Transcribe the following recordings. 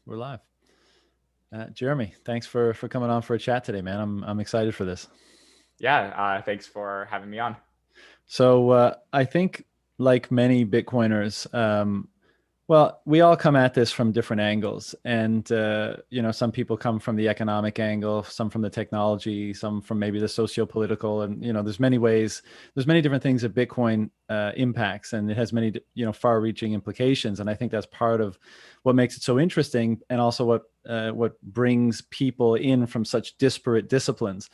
We're live. Jeremy, thanks for coming on for a chat today, man. I'm excited for this. Yeah, thanks for having me on. So I think, like many Bitcoiners, well, we all come at this from different angles, and some people come from the economic angle, some from the technology, some from maybe the socio-political, and there's many ways, there's many different things that Bitcoin impacts, and it has many far-reaching implications. And I think that's part of what makes it so interesting, and also what brings people in from such disparate disciplines.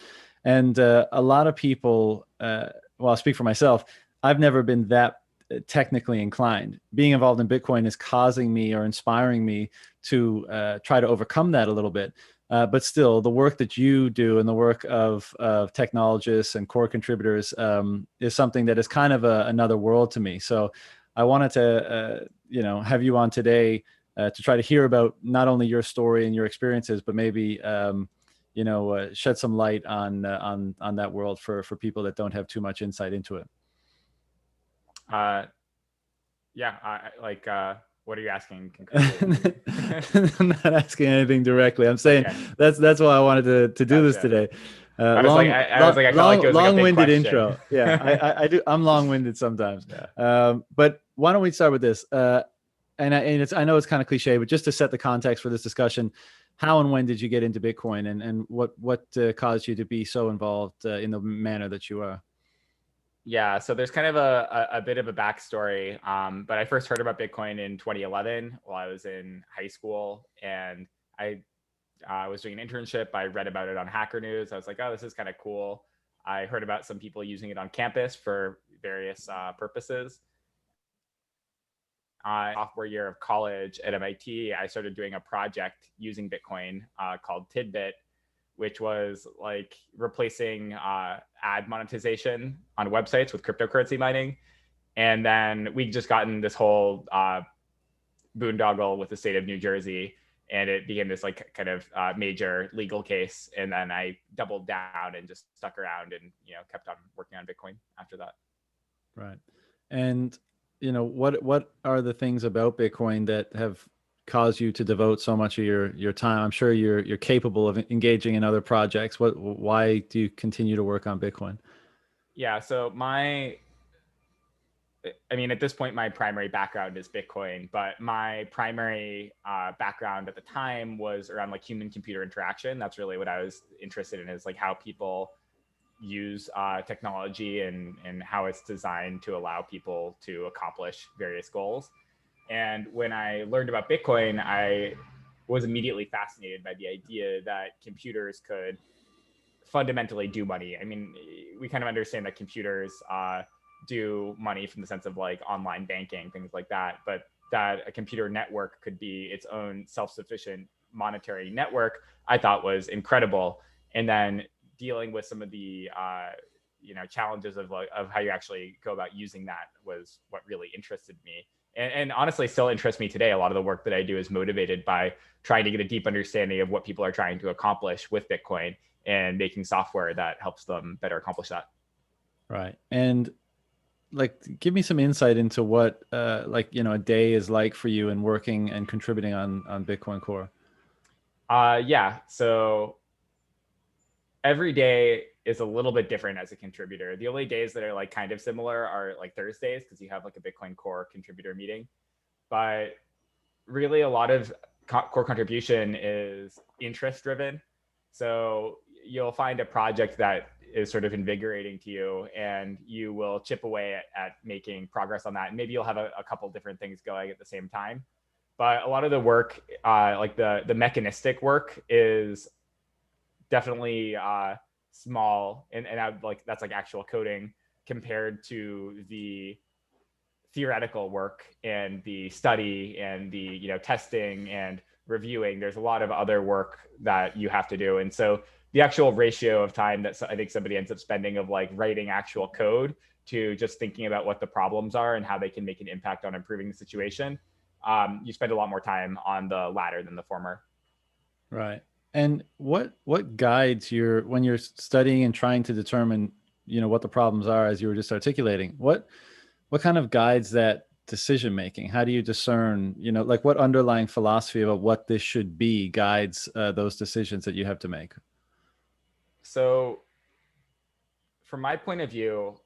And a lot of people, well, I'll speak for myself. I've never been that technically inclined. Being involved in Bitcoin is causing me or inspiring me to try to overcome that a little bit. But still, the work that you do and the work of technologists and core contributors is something that is kind of another world to me. So I wanted to, have you on today to try to hear about not only your story and your experiences, but maybe shed some light on that world for people that don't have too much insight into it. Uh, yeah, what are you asking concretely? I'm not asking anything directly. I'm saying Okay, that's why I wanted to do this gotcha. today. I was like, I felt like it was like a big Long-winded question. intro. Yeah, I do. I'm long-winded sometimes. Yeah. But why don't we start with this? I know it's kind of cliche, but just to set the context for this discussion, how and when did you get into Bitcoin, and what caused you to be so involved in the manner that you are? Yeah, so there's kind of a bit of a backstory. But I first heard about Bitcoin in 2011 while I was in high school, and I was doing an internship. I read about it on Hacker News. I was like, oh, this is kind of cool. I heard about some people using it on campus for various purposes. Sophomore year of college at MIT, I started doing a project using Bitcoin called Tidbit, which was like replacing ad monetization on websites with cryptocurrency mining. And then we just gotten this whole boondoggle with the state of New Jersey, and it became this like kind of major legal case. And then I doubled down and just stuck around and kept on working on Bitcoin after that. Right. And what are the things about Bitcoin that have caused you to devote so much of your time? I'm sure you're capable of engaging in other projects. Why do you continue to work on Bitcoin? Yeah, so I mean, at this point, my primary background is Bitcoin, but my primary background at the time was around like human computer interaction. That's really what I was interested in, is like how people use technology and how it's designed to allow people to accomplish various goals. And when I learned about Bitcoin, I was immediately fascinated by the idea that computers could fundamentally do money. I mean, we kind of understand that computers do money from the sense of like online banking, things like that, but that a computer network could be its own self-sufficient monetary network, I thought was incredible. And then dealing with some of the challenges of how you actually go about using that was what really interested me. And honestly still interests me today. A lot of the work that I do is motivated by trying to get a deep understanding of what people are trying to accomplish with Bitcoin and making software that helps them better accomplish that. Right. And like, give me some insight into what a day is like for you in working and contributing on Bitcoin Core. Yeah. So every day is a little bit different as a contributor. The only days that are like kind of similar are like Thursdays, because you have like a Bitcoin Core contributor meeting. But really, a lot of core contribution is interest driven. So you'll find a project that is sort of invigorating to you, and you will chip away at making progress on that. And maybe you'll have a couple different things going at the same time. But a lot of the work, like the mechanistic work, is definitely small, and like that's like actual coding compared to the theoretical work and the study and the testing and reviewing. There's a lot of other work that you have to do, and so the actual ratio of time that I think somebody ends up spending of like writing actual code to just thinking about what the problems are and how they can make an impact on improving the situation, you spend a lot more time on the latter than the former. Right. And what guides your when you're studying and trying to determine, what the problems are, as you were just articulating, what kind of guides that decision making? How do you discern, like what underlying philosophy about what this should be guides those decisions that you have to make? So from my point of view,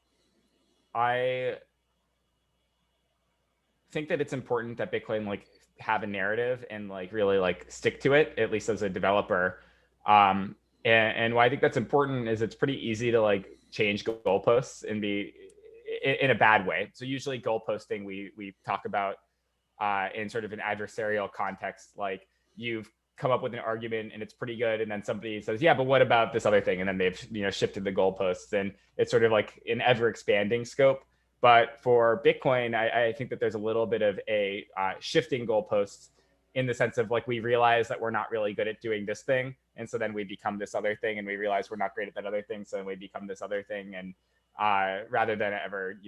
I think that it's important that Bitcoin like have a narrative and like really like stick to it, at least as a developer. And why I think that's important is it's pretty easy to like change goalposts and be in a bad way. So usually goalposting we talk about in sort of an adversarial context, like you've come up with an argument and it's pretty good, and then somebody says, yeah, but what about this other thing, and then they've shifted the goalposts, and it's sort of like an ever expanding scope. But for Bitcoin, I think that there's a little bit of a shifting goalposts in the sense of like we realize that we're not really good at doing this thing, and so then we become this other thing, and we realize we're not great at that other thing, so then we become this other thing, and rather than ever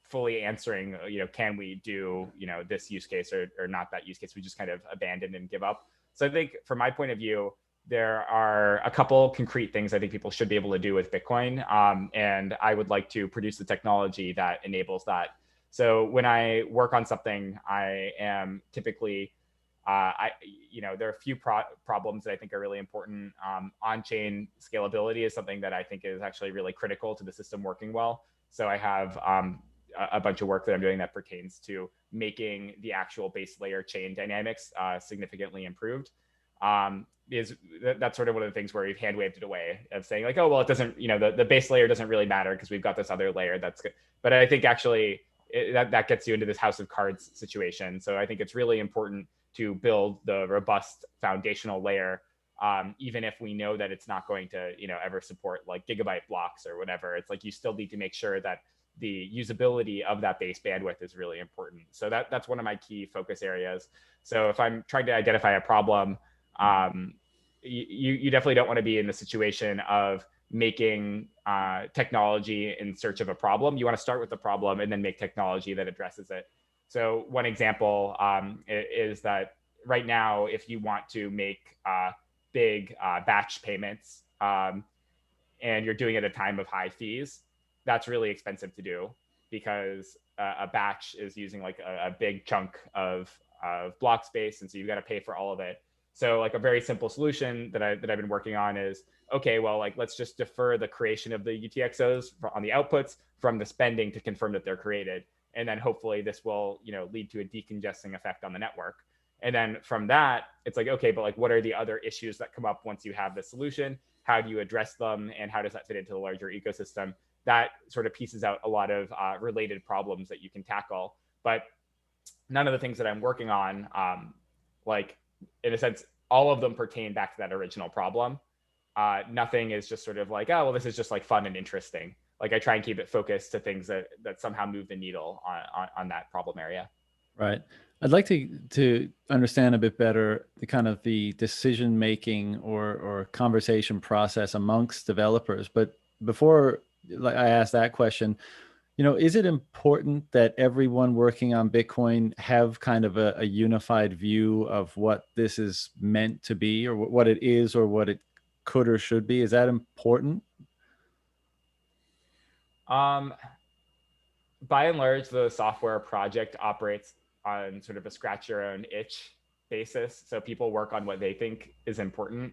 fully answering can we do this use case or not that use case, we just kind of abandon and give up. So I think from my point of view, there are a couple concrete things I think people should be able to do with Bitcoin. And I would like to produce the technology that enables that. So when I work on something, I am typically, there are a few problems that I think are really important. On-chain scalability is something that I think is actually really critical to the system working well. So I have a bunch of work that I'm doing that pertains to making the actual base layer chain dynamics significantly improved. That's sort of one of the things where we've hand waved it away of saying like, oh, well, it doesn't, the base layer doesn't really matter because we've got this other layer that's good. But I think actually that gets you into this house of cards situation. So I think it's really important to build the robust foundational layer, even if we know that it's not going to, ever support like gigabyte blocks or whatever. It's like you still need to make sure that the usability of that base bandwidth is really important. So that's one of my key focus areas. So if I'm trying to identify a problem, you definitely don't want to be in the situation of making technology in search of a problem. You want to start with the problem and then make technology that addresses it. So one example is that right now, if you want to make big batch payments and you're doing it at a time of high fees, that's really expensive to do because a batch is using like a big chunk of block space, and so you've got to pay for all of it. So like a very simple solution that I've been working on is, okay, well, like let's just defer the creation of the UTXOs on the outputs from the spending to confirm that they're created, and then hopefully this will lead to a decongesting effect on the network. And then from that, it's like, okay, but like what are the other issues that come up once you have the solution? How do you address them, and how does that fit into the larger ecosystem? That sort of pieces out a lot of related problems that you can tackle. But none of the things that I'm working on, like in a sense, all of them pertain back to that original problem. Nothing is just sort of like, oh, well, this is just like fun and interesting. Like I try and keep it focused to things that somehow move the needle on that problem area. Right. I'd like to understand a bit better the kind of the decision making or conversation process amongst developers. But before like I ask that question, is it important that everyone working on Bitcoin have kind of a unified view of what this is meant to be, or what it is, or what it could or should be? Is that important? Um, by and large, the software project operates on sort of a scratch your own itch basis. So people work on what they think is important.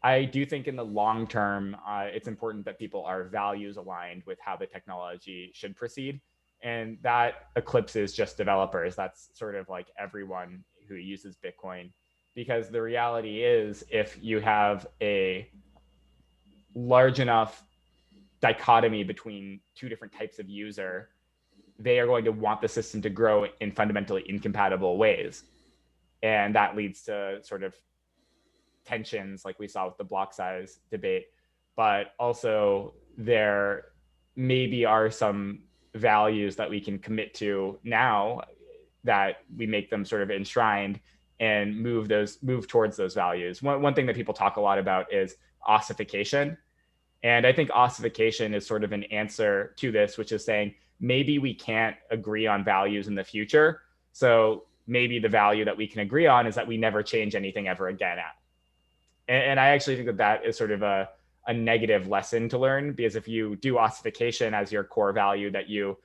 I do think in the long term, it's important that people are values aligned with how the technology should proceed. And that eclipses just developers. That's sort of like everyone who uses Bitcoin. Because the reality is, if you have a large enough dichotomy between two different types of user, they are going to want the system to grow in fundamentally incompatible ways. And that leads to sort of tensions like we saw with the block size debate. But also there maybe are some values that we can commit to now that we make them sort of enshrined and move towards those values. One thing that people talk a lot about is ossification. And I think ossification is sort of an answer to this, which is saying maybe we can't agree on values in the future. So maybe the value that we can agree on is that we never change anything ever again at. And I actually think that is sort of a negative lesson to learn, because if you do ossification as your core value that you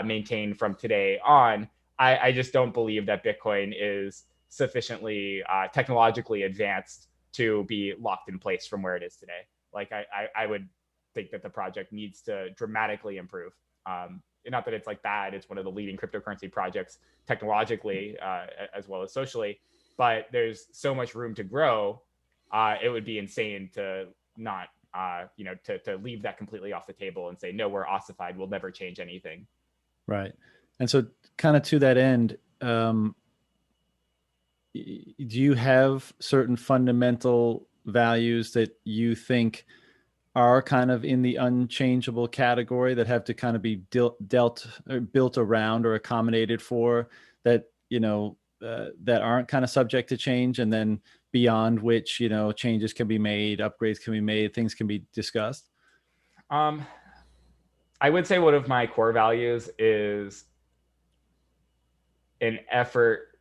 maintain from today on, I just don't believe that Bitcoin is sufficiently technologically advanced to be locked in place from where it is today. Like I would think that the project needs to dramatically improve. Not that it's like bad; it's one of the leading cryptocurrency projects technologically as well as socially. But there's so much room to grow. It would be insane to not, to leave that completely off the table and say, no, we're ossified. We'll never change anything. Right. And so, kind of to that end, do you have certain fundamental values that you think are kind of in the unchangeable category that have to kind of be dealt or built around or accommodated for, that that aren't kind of subject to change, and then beyond which changes can be made, upgrades can be made, things can be discussed? Um, I would say one of my core values is an effort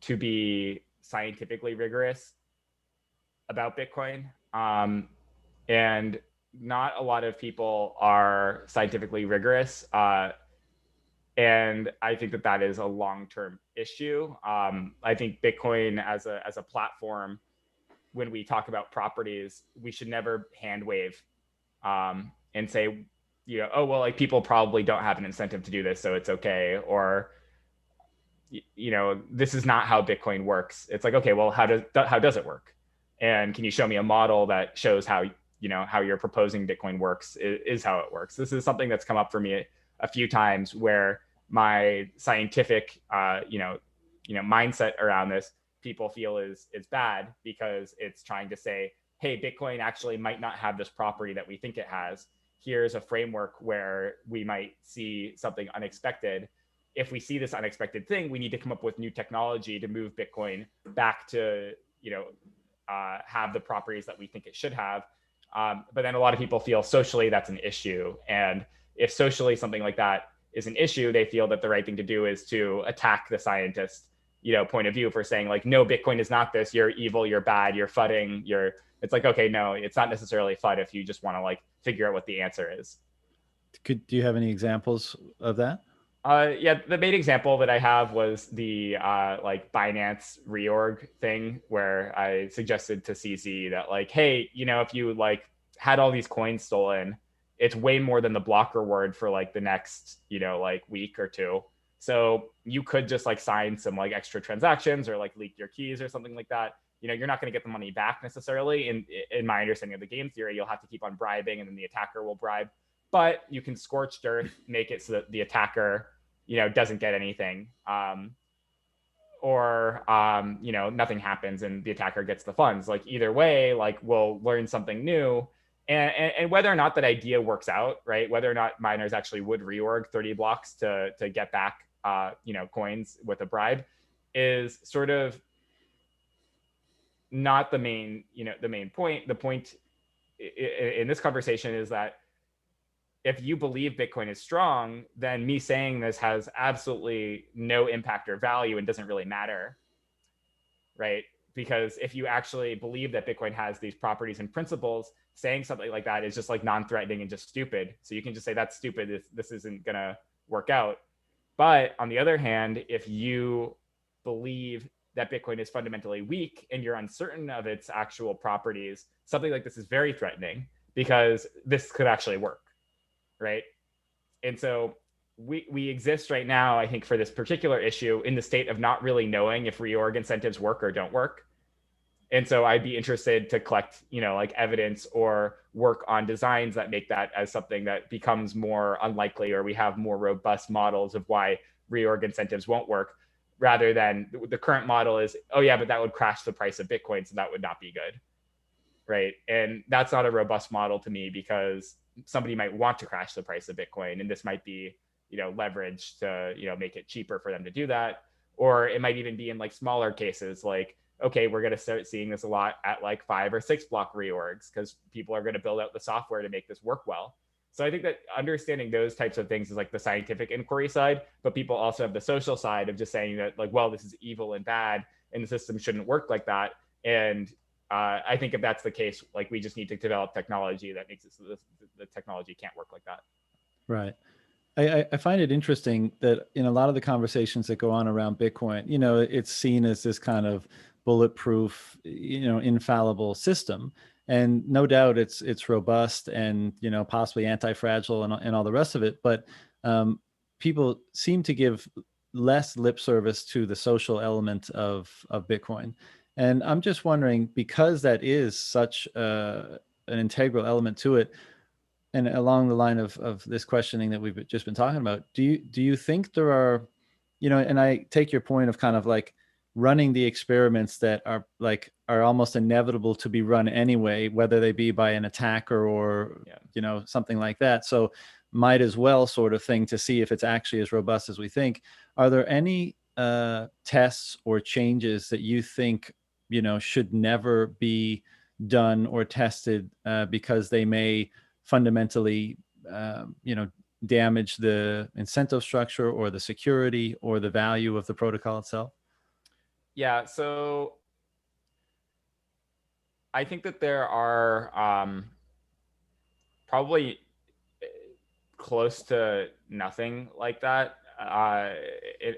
to be scientifically rigorous about Bitcoin. And not a lot of people are scientifically rigorous. And I think that that is a long-term issue. I think Bitcoin as a platform, when we talk about properties, we should never hand wave and say, oh, well, like people probably don't have an incentive to do this, so it's okay. Or, this is not how Bitcoin works. It's like, okay, well, how does it work? And can you show me a model that shows how, how you're proposing Bitcoin works is how it works? This is something that's come up for me a few times where my scientific, mindset around this, people feel is bad because it's trying to say, hey, Bitcoin actually might not have this property that we think it has. Here's a framework where we might see something unexpected. If we see this unexpected thing, we need to come up with new technology to move Bitcoin back to, have the properties that we think it should have. But then a lot of people feel socially that's an issue. And if socially something like that is an issue, they feel that the right thing to do is to attack the scientist, point of view for saying like, no, Bitcoin is not this. You're evil. You're bad. You're fudding. It's like, okay, no, it's not necessarily FUD if you just want to like figure out what the answer is. Do you have any examples of that? Yeah, the main example that I have was the like Binance reorg thing where I suggested to CZ that like, hey, if you like had all these coins stolen, it's way more than the block reward for like the next, like week or two. So you could just like sign some like extra transactions or like leak your keys or something like that. You're not going to get the money back necessarily. In my understanding of the game theory, you'll have to keep on bribing, and then the attacker will bribe. But you can scorched earth, make it so that the attacker doesn't get anything, or nothing happens and the attacker gets the funds. Like either way, like we'll learn something new. And whether or not that idea works out, right, whether or not miners actually would reorg 30 blocks to get back coins with a bribe is sort of not the main point. The point in this conversation is that if you believe Bitcoin is strong, then me saying this has absolutely no impact or value and doesn't really matter, right? Because if you actually believe that Bitcoin has these properties and principles, saying something like that is just like non-threatening and just stupid. So you can just say that's stupid. This isn't going to work out. But on the other hand, if you believe that Bitcoin is fundamentally weak and you're uncertain of its actual properties, something like this is very threatening because this could actually work, right? And so we exist right now, I think, for this particular issue in the state of not really knowing if reorg incentives work or don't work. And so I'd be interested to collect, like evidence or work on designs that make that as something that becomes more unlikely, or we have more robust models of why reorg incentives won't work, rather than the current model is, oh yeah, but that would crash the price of Bitcoin, so that would not be good, right? And that's not a robust model to me, because somebody might want to crash the price of Bitcoin, and this might be, leverage to, make it cheaper for them to do that. Or it might even be in like smaller cases, like, okay, we're going to start seeing this a lot at like 5 or 6 block reorgs because people are going to build out the software to make this work well. So I think that understanding those types of things is like the scientific inquiry side, but people also have the social side of just saying that like, well, this is evil and bad and the system shouldn't work like that. And I think if that's the case, like we just need to develop technology that makes it so the technology can't work like that. Right. I find it interesting that in a lot of the conversations that go on around Bitcoin, it's seen as this kind of bulletproof, infallible system. And no doubt it's robust and, possibly anti-fragile and all the rest of it. But people seem to give less lip service to the social element of Bitcoin. And I'm just wondering, because that is such an integral element to it, and along the line of this questioning that we've just been talking about, do you think there are, and I take your point of kind of like running the experiments that are almost inevitable to be run anyway, whether they be by an attacker or Yeah. something like that. So might as well sort of thing to see if it's actually as robust as we think. Are there any tests or changes that you think should never be done or tested because they may fundamentally, damage the incentive structure or the security or the value of the protocol itself? Yeah. So I think that there are probably close to nothing like that.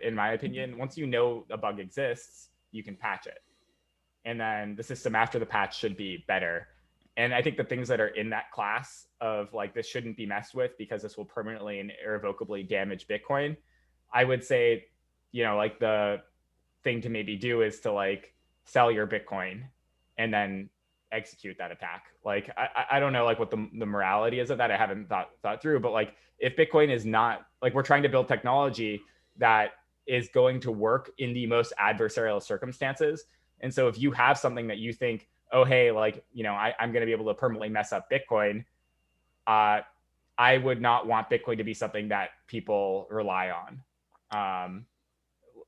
In my opinion, once you know a bug exists, you can patch it. And then the system after the patch should be better. And I think the things that are in that class of like, this shouldn't be messed with because this will permanently and irrevocably damage Bitcoin, I would say, like the thing to maybe do is to like sell your Bitcoin and then execute that attack. Like I don't know like what the morality is of that. I haven't thought through, but like if Bitcoin is not like, we're trying to build technology that is going to work in the most adversarial circumstances. And so if you have something that you think, oh hey, like I'm going to be able to permanently mess up Bitcoin, uh, I would not want Bitcoin to be something that people rely on.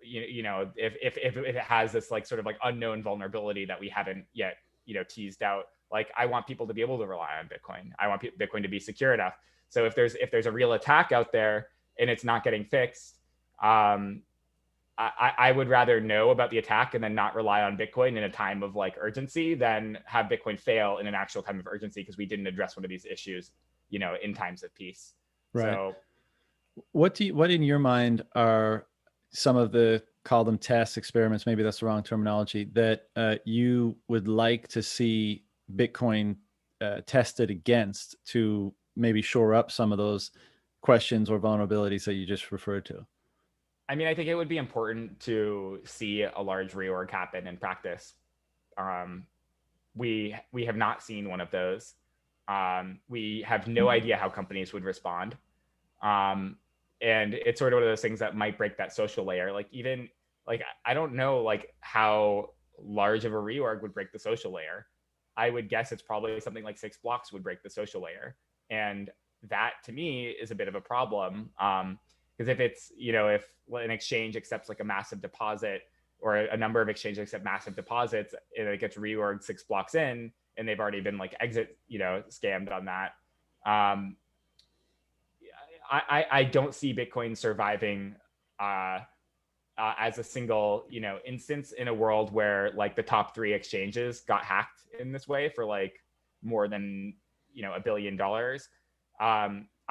If it has this like sort of like unknown vulnerability that we haven't yet teased out, like I want people to be able to rely on Bitcoin. I want Bitcoin to be secure enough. So if there's a real attack out there and it's not getting fixed, I would rather know about the attack and then not rely on Bitcoin in a time of like urgency than have Bitcoin fail in an actual time of urgency because we didn't address one of these issues in times of peace. Right. So What in your mind are some of the, call them tests, experiments, maybe that's the wrong terminology, that you would like to see Bitcoin tested against to maybe shore up some of those questions or vulnerabilities that you just referred to? I mean, I think it would be important to see a large reorg happen in practice. Um, we have not seen one of those. We have no idea how companies would respond. Um, and it's sort of one of those things that might break that social layer. Like even like I don't know like how large of a reorg would break the social layer. I would guess it's probably something like 6 blocks would break the social layer, and that to me is a bit of a problem. Because if it's if an exchange accepts like a massive deposit or a number of exchanges accept massive deposits and it gets reorged 6 blocks in and they've already been like exit scammed on that. um, I don't see Bitcoin surviving as a single instance in a world where like the top 3 exchanges got hacked in this way for like more than $1 billion.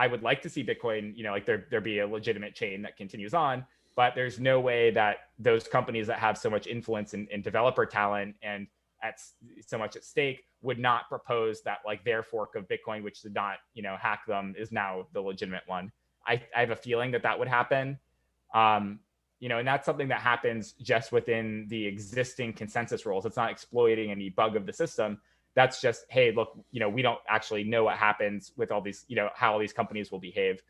I would like to see Bitcoin like there be a legitimate chain that continues on, but there's no way that those companies that have so much influence in developer talent and at so much at stake would not propose that like their fork of Bitcoin, which did not hack them, is now the legitimate one. I have a feeling that would happen. um, and that's something that happens just within the existing consensus rules. It's not exploiting any bug of the system. That's just, hey, look, we don't actually know what happens with all these, how all these companies will behave.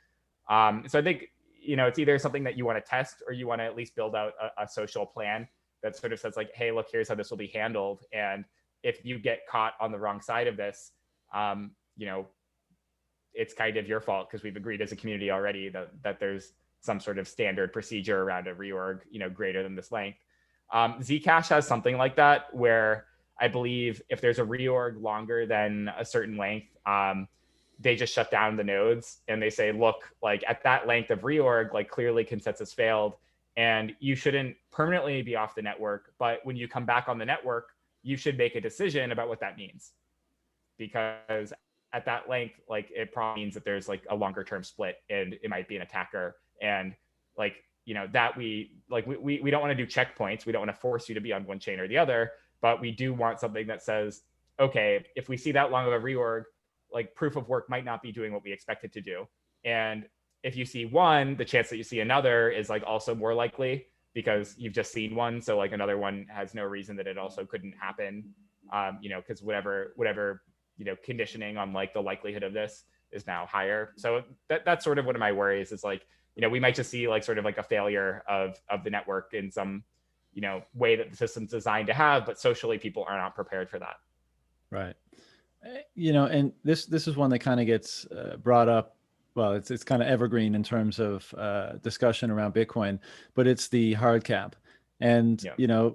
So I think, it's either something that you want to test or you want to at least build out a social plan that sort of says like, hey, look, here's how this will be handled. And if you get caught on the wrong side of this, um, it's kind of your fault because we've agreed as a community already that there's some sort of standard procedure around a reorg, greater than this length. Zcash has something like that where I believe if there's a reorg longer than a certain length, they just shut down the nodes and they say, look, like at that length of reorg, like clearly consensus failed and you shouldn't permanently be off the network. But when you come back on the network, you should make a decision about what that means. Because at that length, like it probably means that there's like a longer term split and it might be an attacker. And like, that we don't want to do checkpoints. We don't want to force you to be on one chain or the other, but we do want something that says, okay, if we see that long of a reorg, like proof of work might not be doing what we expect it to do. And if you see one, the chance that you see another is like also more likely because you've just seen one. So like another one has no reason that it also couldn't happen. Because whatever, conditioning on like the likelihood of this is now higher. So that's sort of one of my worries is like, we might just see like sort of like a failure of the network in some, way that the system's designed to have, but socially people are not prepared for that. Right. And this is one that kind of gets brought up. Well, it's kind of evergreen in terms of discussion around Bitcoin, but it's the hard cap. And Yeah.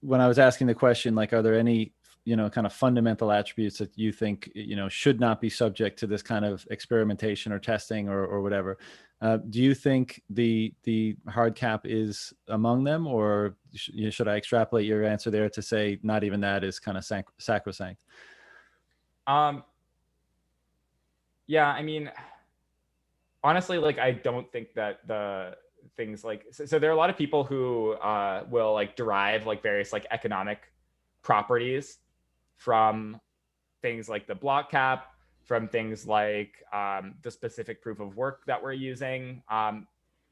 when I was asking the question, like, are there any kind of fundamental attributes that you think should not be subject to this kind of experimentation or testing or whatever? Do you think the hard cap is among them, or should I extrapolate your answer there to say not even that is kind of sacrosanct? Yeah, I mean, honestly, like I don't think that the things like so there are a lot of people who will like derive like various like economic properties from things like the block cap, from things like the specific proof of work that we're using.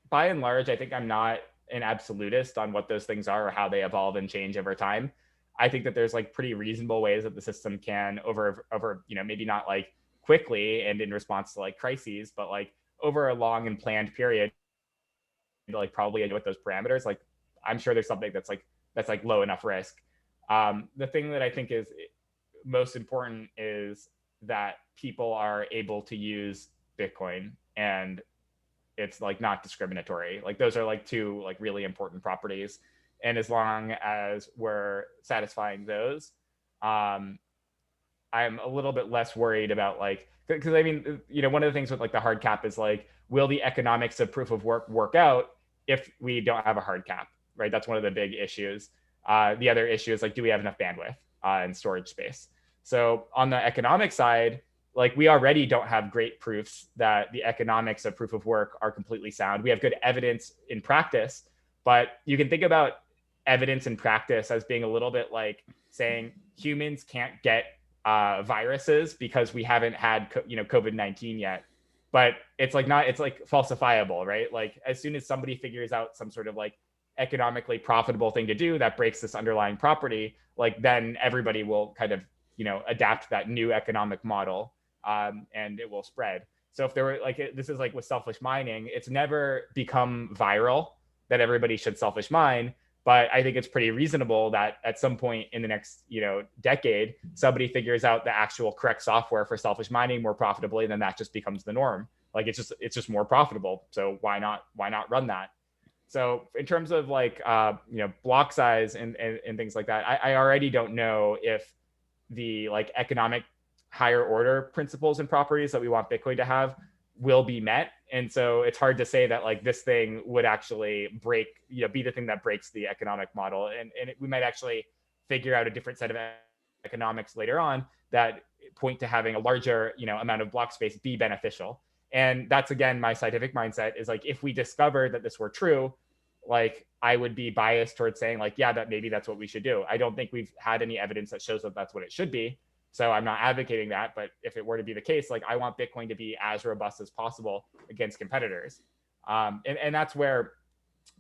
By and large, I think I'm not an absolutist on what those things are or how they evolve and change over time. I think that there's like pretty reasonable ways that the system can over maybe not like quickly and in response to like crises, but like over a long and planned period, like probably with those parameters, like I'm sure there's something that's like low enough risk. The thing that I think is most important is that people are able to use Bitcoin and it's like not discriminatory. Like those are like two like really important properties. And as long as we're satisfying those, I'm a little bit less worried about like, because I mean, one of the things with like the hard cap is like, will the economics of proof of work out if we don't have a hard cap, right? That's one of the big issues. The other issue is like, do we have enough bandwidth and storage space? So on the economic side, like we already don't have great proofs that the economics of proof of work are completely sound. We have good evidence in practice, but you can think about evidence in practice as being a little bit like saying humans can't get viruses because we haven't had COVID-19 yet. But it's like not, it's like falsifiable, right? Like as soon as somebody figures out some sort of like economically profitable thing to do that breaks this underlying property, like then everybody will kind of adapt that new economic model, and it will spread. So if there were like, this is like with selfish mining, it's never become viral that everybody should selfish mine. But I think it's pretty reasonable that at some point in the next, decade, somebody figures out the actual correct software for selfish mining more profitably, then that just becomes the norm. Like it's just more profitable. So why not run that? So in terms of like block size and things like that, I already don't know if the like economic higher order principles and properties that we want Bitcoin to have will be met. And so it's hard to say that like this thing would actually break, be the thing that breaks the economic model. And we might actually figure out a different set of economics later on that point to having a larger, amount of block space be beneficial. And that's, again, my scientific mindset is like, if we discovered that this were true, like I would be biased towards saying like, yeah, that maybe that's what we should do. I don't think we've had any evidence that shows that that's what it should be. So I'm not advocating that, but if it were to be the case, like I want Bitcoin to be as robust as possible against competitors. And that's where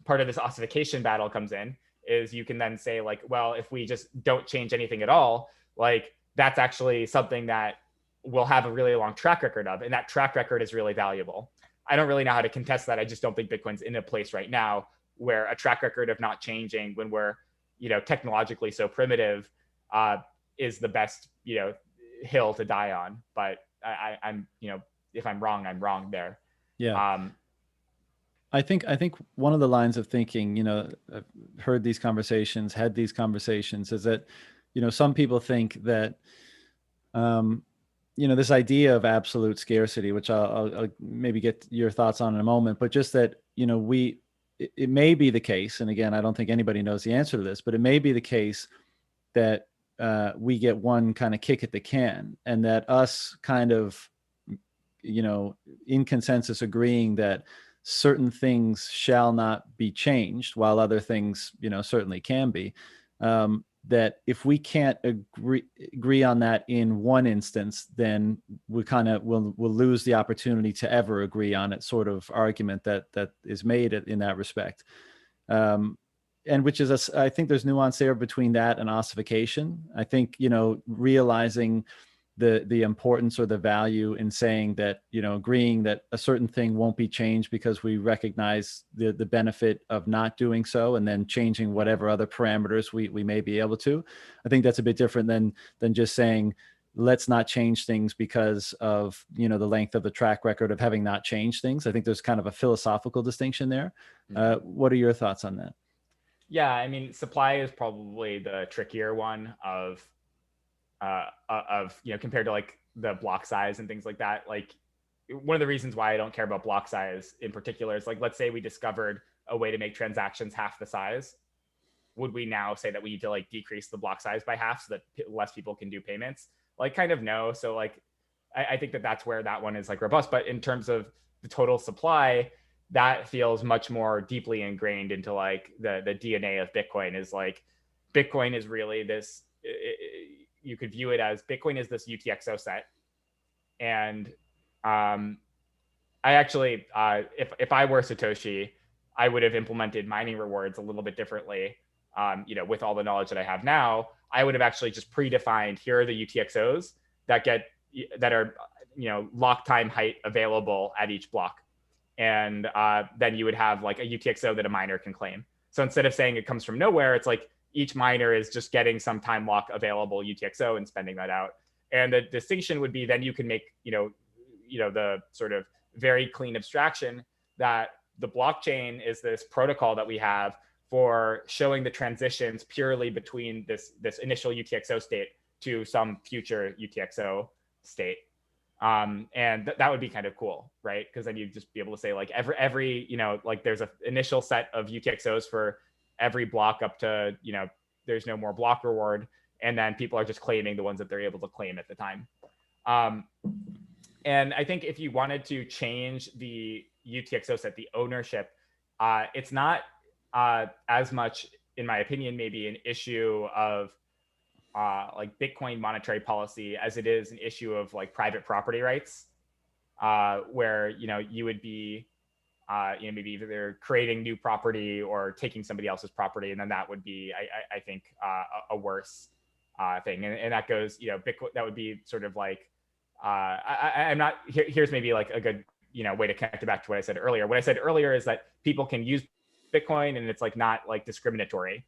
part of this ossification battle comes in, is you can then say like, well, if we just don't change anything at all, like that's actually something that we'll have a really long track record of. And that track record is really valuable. I don't really know how to contest that. I just don't think Bitcoin's in a place right now where a track record of not changing when we're, technologically so primitive, is the best, hill to die on. But I'm, if I'm wrong there. Yeah. I think one of the lines of thinking, I've heard these conversations, had these conversations, is that, some people think that, this idea of absolute scarcity, which I'll maybe get your thoughts on in a moment, but just that, it may be the case, and again, I don't think anybody knows the answer to this, but it may be the case that we get one kind of kick at the can, and that us kind of, in consensus agreeing that certain things shall not be changed while other things, certainly can be. That if we can't agree on that in one instance, then we kind of will lose the opportunity to ever agree on it, sort of argument that is made in that respect. And which is, I think there's nuance there between that and ossification. I think, realizing the importance or the value in saying that, agreeing that a certain thing won't be changed because we recognize the benefit of not doing so, and then changing whatever other parameters we may be able to. I think that's a bit different than just saying, let's not change things because of, the length of the track record of having not changed things. I think there's kind of a philosophical distinction there. What are your thoughts on that? Yeah, I mean, supply is probably the trickier one of compared to like the block size and things like that. Like, one of the reasons why I don't care about block size in particular is, like, let's say we discovered a way to make transactions half the size. Would we now say that we need to like decrease the block size by half so that less people can do payments? Like, kind of no. So like, I think that that's where that one is like robust. But in terms of the total supply, that feels much more deeply ingrained into like the DNA of Bitcoin. Is like, Bitcoin is really this, you could view it as Bitcoin is this UTXO set. And I actually, if I were Satoshi, I would have implemented mining rewards a little bit differently. With all the knowledge that I have now, I would have actually just predefined, here are the UTXOs that are lock time height available at each block, and then you would have like a UTXO that a miner can claim. So instead of saying it comes from nowhere, it's like each miner is just getting some time lock available UTXO and spending that out. And the distinction would be, then you can make the sort of very clean abstraction that the blockchain is this protocol that we have for showing the transitions purely between this initial UTXO state to some future UTXO state. And that would be kind of cool, right? Because then you'd just be able to say like every like there's an initial set of UTXOs for every block up to there's no more block reward, and then people are just claiming the ones that they're able to claim at the time. And I think if you wanted to change the UTXO set, the ownership, it's not as much, in my opinion, maybe an issue of like Bitcoin monetary policy as it is an issue of like private property rights, where you would be maybe either they're creating new property or taking somebody else's property, and then that would be, I think, a worse thing. And that goes, Bitcoin, that would be sort of like, I'm not, here's maybe like a good, way to connect it back to what I said earlier. What I said earlier is that people can use Bitcoin and it's like not like discriminatory.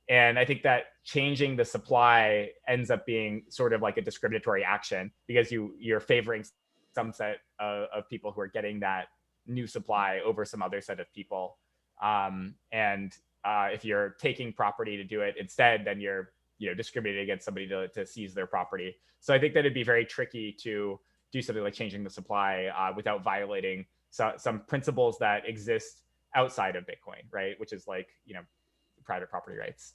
And I think that changing the supply ends up being sort of like a discriminatory action, because you're favoring some set of people who are getting that new supply over some other set of people. And if you're taking property to do it instead, then you're discriminating against somebody to seize their property. So I think that it'd be very tricky to do something like changing the supply without violating some principles that exist outside of Bitcoin, right? Which is like, private property rights.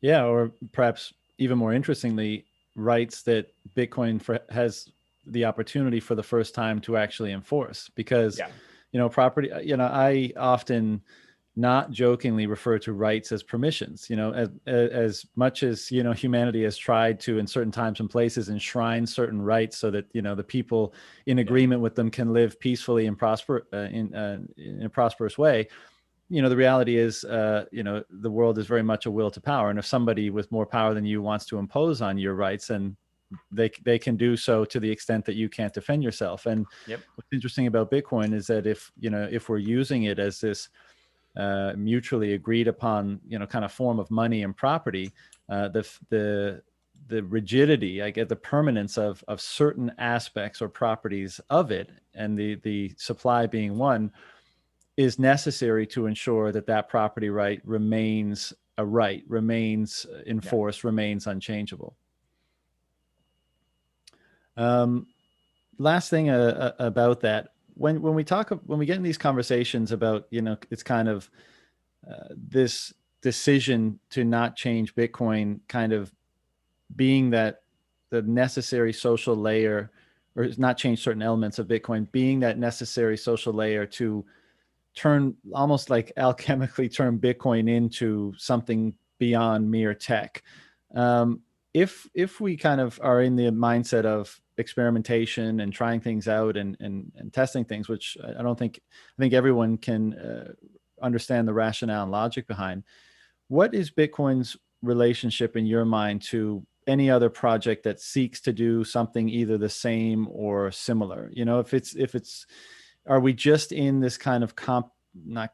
Yeah, or perhaps even more interestingly, rights that Bitcoin has the opportunity for the first time to actually enforce. Because, property, I often not jokingly refer to rights as permissions. As much as humanity has tried to, in certain times and places, enshrine certain rights so that the people in agreement with them can live peacefully and prosper in a prosperous way. The reality is, the world is very much a will to power, and if somebody with more power than you wants to impose on your rights, then they can do so to the extent that you can't defend yourself. And what's interesting about Bitcoin is that if we're using it as this mutually agreed upon, kind of form of money and property, the rigidity, I get the permanence of certain aspects or properties of it, and the supply being one, is necessary to ensure that property right remains a right, remains enforced, remains unchangeable. Last thing about that, when we get in these conversations about, it's kind of this decision to not change Bitcoin kind of being that the necessary social layer, or not change certain elements of Bitcoin, being that necessary social layer to turn, almost like alchemically turn Bitcoin into something beyond mere tech. Um, if we kind of are in the mindset of experimentation and trying things out and testing things, which I don't think, I think everyone can understand the rationale and logic behind. What is Bitcoin's relationship in your mind to any other project that seeks to do something either the same or similar? You know, if it's, are we just in this kind of not,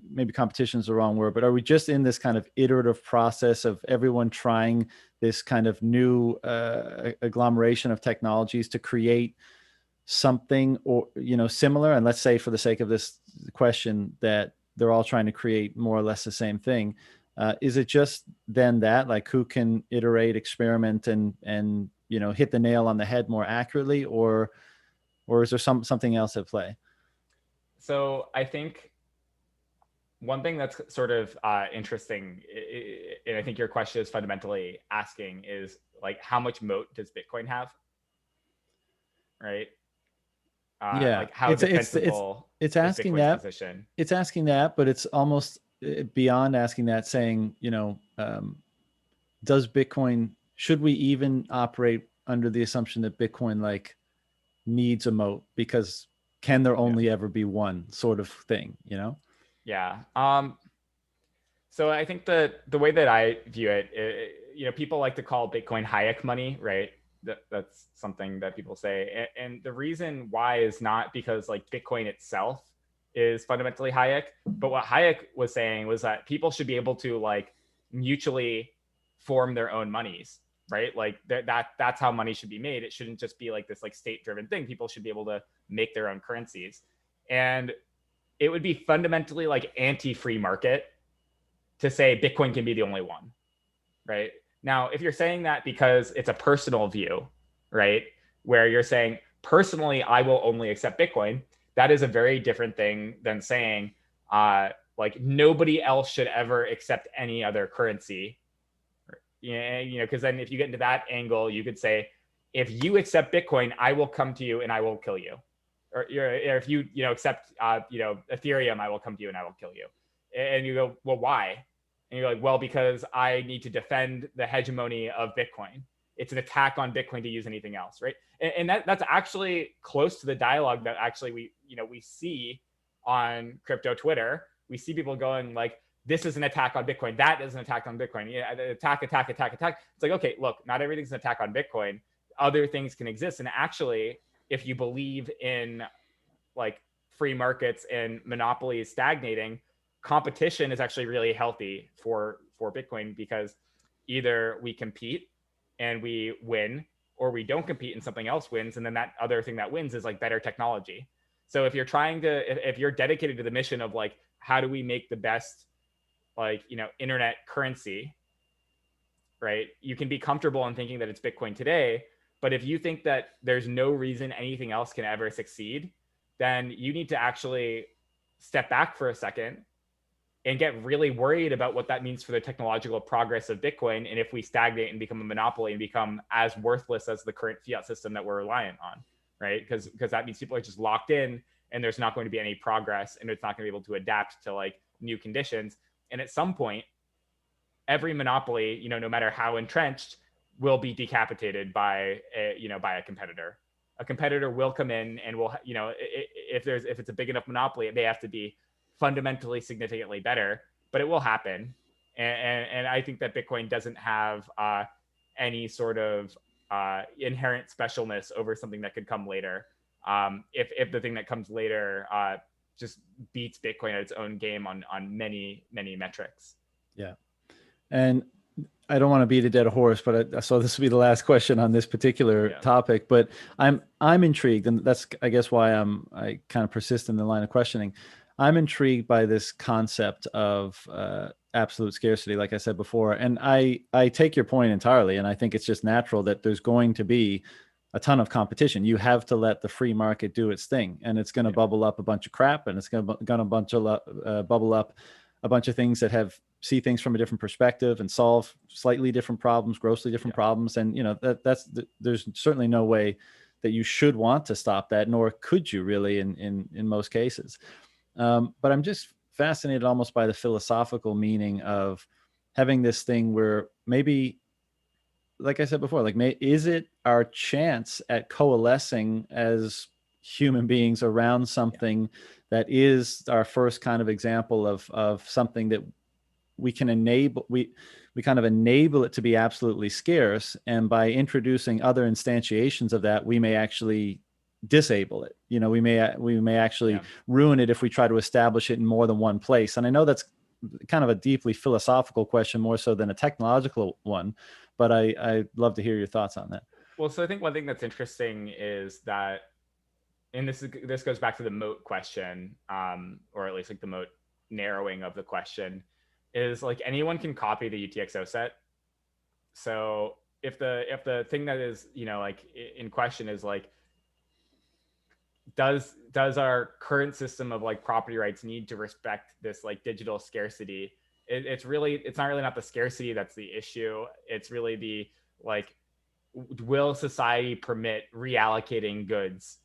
maybe competition is the wrong word, but are we just in this kind of iterative process of everyone trying this kind of new agglomeration of technologies to create something, or similar? And let's say, for the sake of this question, that they're all trying to create more or less the same thing. Is it just then that, like, who can iterate, experiment, and hit the nail on the head more accurately, or is there something else at play? So I think one thing that's sort of interesting, and I think your question is fundamentally asking, is like, how much moat does Bitcoin have, right? Yeah, Like, how it's defensible it's is asking Bitcoin's that. position? It's asking that, but it's almost beyond asking that, saying, does Bitcoin, should we even operate under the assumption that Bitcoin, like, needs a moat, because can there Yeah. only ever be one, sort of thing, Yeah. So I think the way that I view people like to call Bitcoin Hayek money, right? That's something that people say, and the reason why is not because like Bitcoin itself is fundamentally Hayek, but what Hayek was saying was that people should be able to like mutually form their own monies, right? Like that's how money should be made. It shouldn't just be like this like state driven thing. People should be able to make their own currencies, and it would be fundamentally like anti free market to say Bitcoin can be the only one, right? Now, if you're saying that because it's a personal view, right, where you're saying, personally, I will only accept Bitcoin, that is a very different thing than saying, like, nobody else should ever accept any other currency. Because then if you get into that angle, you could say, if you accept Bitcoin, I will come to you and I will kill you. Or if you accept Ethereum, I will come to you and I will kill you. And you go, well, why? And you're like, well, because I need to defend the hegemony of Bitcoin. It's an attack on Bitcoin to use anything else, right? And that's actually close to the dialogue that actually we see on crypto Twitter. We see people going like, this is an attack on Bitcoin. That is an attack on Bitcoin. Yeah, attack, attack, attack, attack. It's like, okay, look, not everything's an attack on Bitcoin. Other things can exist. And actually, if you believe in like free markets and monopolies stagnating, competition is actually really healthy for Bitcoin, because either we compete and we win, or we don't compete and something else wins, and then that other thing that wins is like better technology. So if you're trying to, if you're dedicated to the mission of like, how do we make the best like internet currency, right? You can be comfortable in thinking that it's Bitcoin today, but if you think that there's no reason anything else can ever succeed, then you need to actually step back for a second and get really worried about what that means for the technological progress of Bitcoin. And if we stagnate and become a monopoly and become as worthless as the current fiat system that we're reliant on, right? Because that means people are just locked in and there's not going to be any progress, and it's not going to be able to adapt to like new conditions. And at some point, every monopoly, no matter how entrenched, will be decapitated by a competitor. A competitor will come in and will, if it's a big enough monopoly, it may have to be fundamentally significantly better, but it will happen. And I think that Bitcoin doesn't have any sort of inherent specialness over something that could come later. If the thing that comes later just beats Bitcoin at its own game on many metrics. Yeah. And I don't want to beat a dead horse, but so this will be the last question on this particular topic. But I'm intrigued, and that's, I guess, why I kind of persist in the line of questioning. I'm intrigued by this concept of absolute scarcity, like I said before, and I take your point entirely, and I think it's just natural that there's going to be a ton of competition. You have to let the free market do its thing, and it's going to bubble up a bunch of crap, and it's going to bubble up a bunch of things that have see things from a different perspective and solve slightly different problems, grossly different Yeah. problems. And, there's certainly no way that you should want to stop that, nor could you really in most cases. But I'm just fascinated almost by the philosophical meaning of having this thing where maybe, like I said before, like, is it our chance at coalescing as human beings around Yeah. something that is our first kind of example of something that we can enable, we kind of enable it to be absolutely scarce, and by introducing other instantiations of that, we may actually disable it. We may actually Yeah. ruin it if we try to establish it in more than one place. And I know that's kind of a deeply philosophical question, more so than a technological one, but I'd love to hear your thoughts on that. Well, so I think one thing that's interesting is that, and this goes back to the moat question, or at least like the moat narrowing of the question, is like anyone can copy the UTXO set. So if the thing that is, like in question is like, does our current system of like property rights need to respect this like digital scarcity? It's not really not the scarcity that's the issue. It's really the like, will society permit reallocating goods,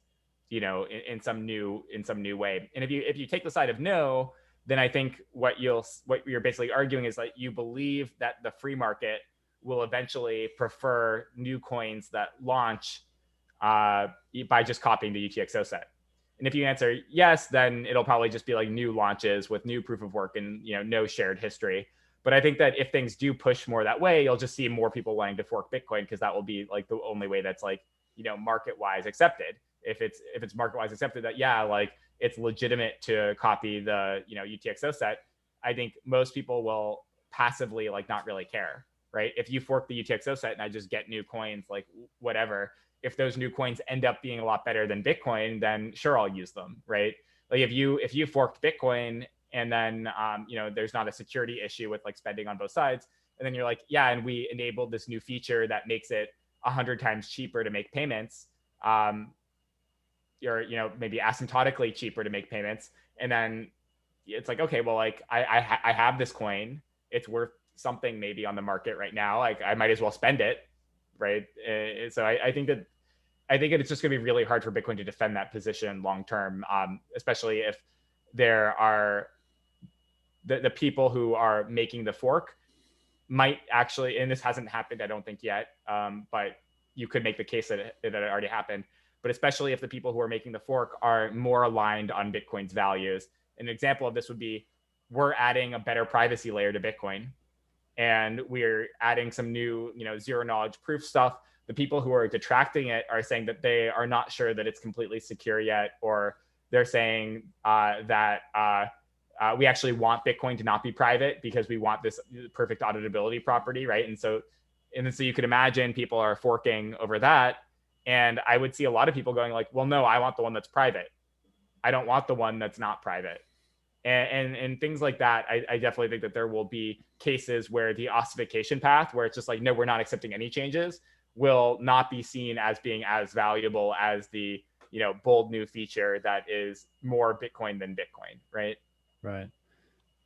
in some new way? And if you take the side of no, then I think what you're basically arguing is that you believe that the free market will eventually prefer new coins that launch by just copying the UTXO set. And if you answer yes, then it'll probably just be like new launches with new proof of work and no shared history. But I think that if things do push more that way, you'll just see more people wanting to fork Bitcoin, because that will be like the only way that's like market wise accepted. If it's market wise accepted that like it's legitimate to copy the UTXO set, I think most people will passively like not really care, right? If you fork the UTXO set and I just get new coins, like whatever, if those new coins end up being a lot better than Bitcoin, then sure, I'll use them, right? Like if you forked Bitcoin and then there's not a security issue with like spending on both sides, and then you're like, yeah, and we enabled this new feature that makes it 100 times cheaper to make payments, or maybe asymptotically cheaper to make payments, and then it's like, okay, well, like I have this coin, it's worth something maybe on the market right now, like I might as well spend it, right? So I think it's just going to be really hard for Bitcoin to defend that position long term, especially if there are the people who are making the fork might actually, and this hasn't happened, I don't think yet, but you could make the case that it already happened. But especially if the people who are making the fork are more aligned on Bitcoin's values. An example of this would be, we're adding a better privacy layer to Bitcoin, and we're adding some new, zero knowledge proof stuff. The people who are detracting it are saying that they are not sure that it's completely secure yet, or they're saying that we actually want Bitcoin to not be private because we want this perfect auditability property, right? And so you could imagine people are forking over that, and I would see a lot of people going like, well, no, I want the one that's private. I don't want the one that's not private. And things like that. I definitely think that there will be cases where the ossification path, where it's just like, no, we're not accepting any changes, will not be seen as being as valuable as the bold new feature that is more Bitcoin than Bitcoin, right? Right.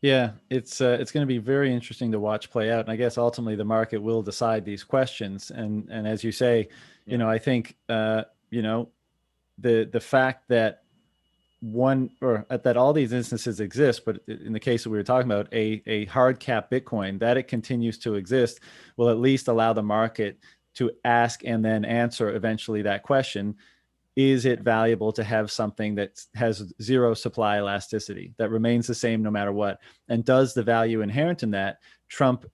Yeah, it's going to be very interesting to watch play out, and I guess ultimately the market will decide these questions. And as you say, Yeah. I think the fact that that all these instances exist, but in the case that we were talking about, a hard cap Bitcoin, that it continues to exist, will at least allow the market to ask and then answer eventually that question: is it valuable to have something that has zero supply elasticity, that remains the same no matter what? And does the value inherent in that trump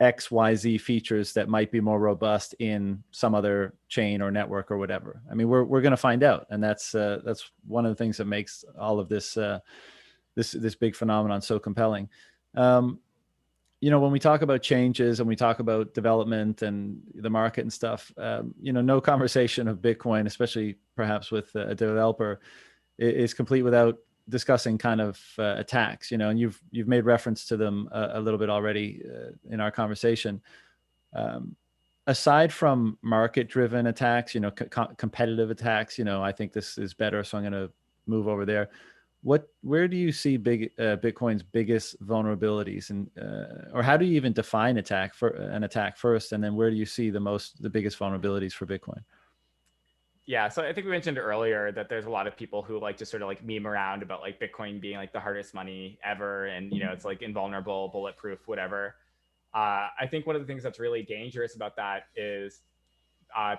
XYZ features that might be more robust in some other chain or network or whatever? I mean, we're going to find out, and that's one of the things that makes all of this this big phenomenon so compelling. Um, when we talk about changes and we talk about development and the market and stuff, no conversation of Bitcoin, especially perhaps with a developer, is complete without discussing kind of attacks. And you've made reference to them a little bit already in our conversation. Aside from market-driven attacks, competitive attacks, I think this is better, so I'm going to move over there. where do you see Bitcoin's biggest vulnerabilities, and or how do you even define an attack first, and then where do you see the biggest vulnerabilities for Bitcoin? Yeah, so I think we mentioned earlier that there's a lot of people who like to sort of like meme around about like Bitcoin being like the hardest money ever, and it's like invulnerable, bulletproof, whatever. I think one of the things that's really dangerous about that is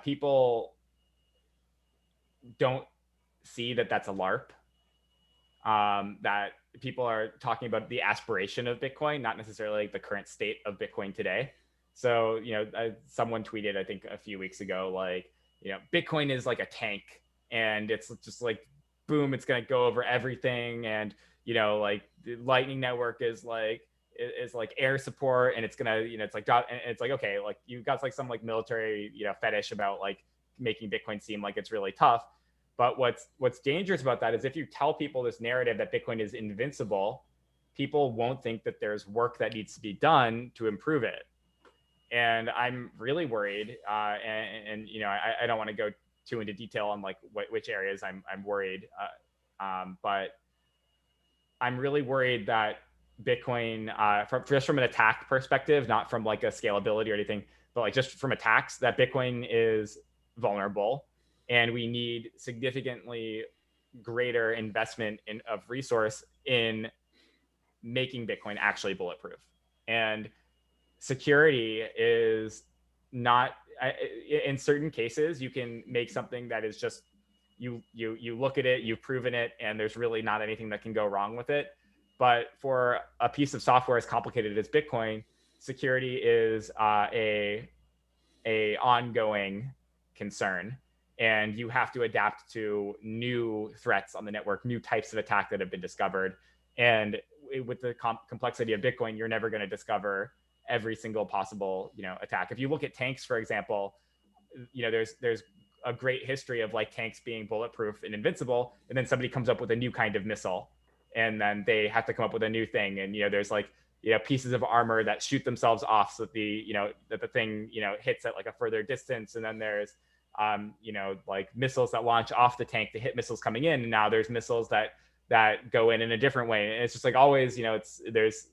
people don't see that that's a LARP. That people are talking about the aspiration of Bitcoin, not necessarily like the current state of Bitcoin today. So, someone tweeted, I think a few weeks ago, like, Bitcoin is like a tank, and it's just like, boom, it's going to go over everything. And, like the Lightning Network is like air support, and it's gonna, it's like, and it's like, okay, like you've got like some like military, fetish about like making Bitcoin seem like it's really tough. But what's dangerous about that is if you tell people this narrative that Bitcoin is invincible, people won't think that there's work that needs to be done to improve it. And I'm really worried, and I don't want to go too into detail on like which areas I'm worried, but I'm really worried that Bitcoin, from an attack perspective, not from like a scalability or anything, but like just from attacks, that Bitcoin is vulnerable, and we need significantly greater investment of resource in making Bitcoin actually bulletproof. And security is not, in certain cases you can make something that is just, you look at it, you've proven it, and there's really not anything that can go wrong with it. But for a piece of software as complicated as Bitcoin, security is a ongoing concern, and you have to adapt to new threats on the network, new types of attack that have been discovered. And with the complexity of Bitcoin, you're never going to discover every single possible attack. If you look at tanks, for example, there's a great history of like tanks being bulletproof and invincible, and then somebody comes up with a new kind of missile, and then they have to come up with a new thing. And there's like pieces of armor that shoot themselves off so that the thing hits at like a further distance. And then there's like missiles that launch off the tank to hit missiles coming in, and now there's missiles that go in a different way. And it's just like always, there's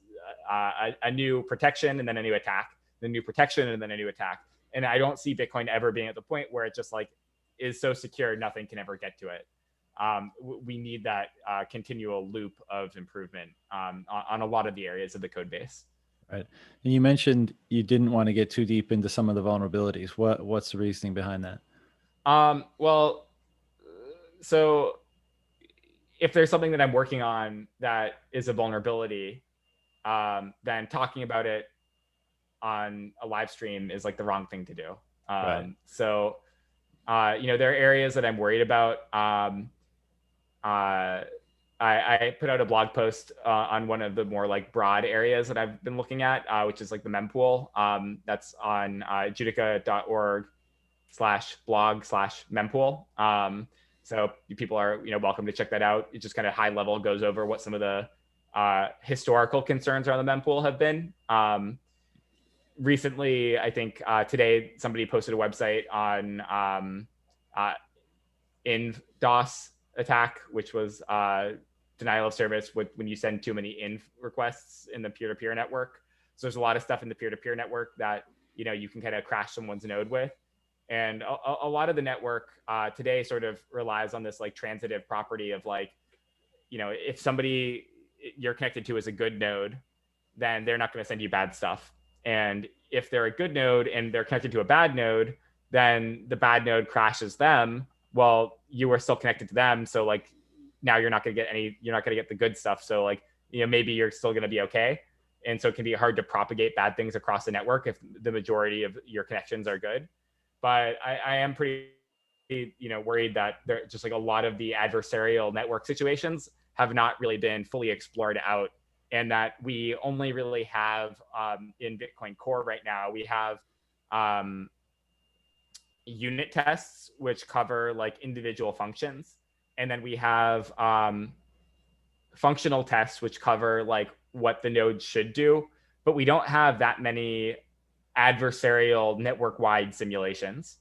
a new protection and then a new attack, the new protection and then a new attack. And I don't see Bitcoin ever being at the point where it just like is so secure nothing can ever get to it. We need that continual loop of improvement on a lot of the areas of the code base. Right. And you mentioned you didn't want to get too deep into some of the vulnerabilities. What's the reasoning behind that? Well, so if there's something that I'm working on that is a vulnerability, then talking about it on a live stream is like the wrong thing to do. Right. So, there are areas that I'm worried about. I put out a blog post on one of the more like broad areas that I've been looking at, which is like the mempool. That's on judica.org/blog/mempool. So people are welcome to check that out. It just kind of high level goes over what some of the historical concerns around the mempool have been. Recently, I think today somebody posted a website on InDOS attack, which was denial of service when you send too many inf requests in the peer-to-peer network. So there's a lot of stuff in the peer-to-peer network that you can kind of crash someone's node with. And a lot of the network today sort of relies on this like transitive property of like, if somebody you're connected to is a good node, then they're not going to send you bad stuff. And if they're a good node and they're connected to a bad node, then the bad node crashes them. Well, you are still connected to them. So like now you're not going to get the good stuff. So like, maybe you're still going to be okay. And so it can be hard to propagate bad things across the network if the majority of your connections are good. But I am pretty, worried that there just like a lot of the adversarial network situations have not really been fully explored out, and that we only really have in Bitcoin Core right now, we have unit tests which cover like individual functions, and then we have functional tests which cover like what the node should do, but we don't have that many adversarial network-wide simulations.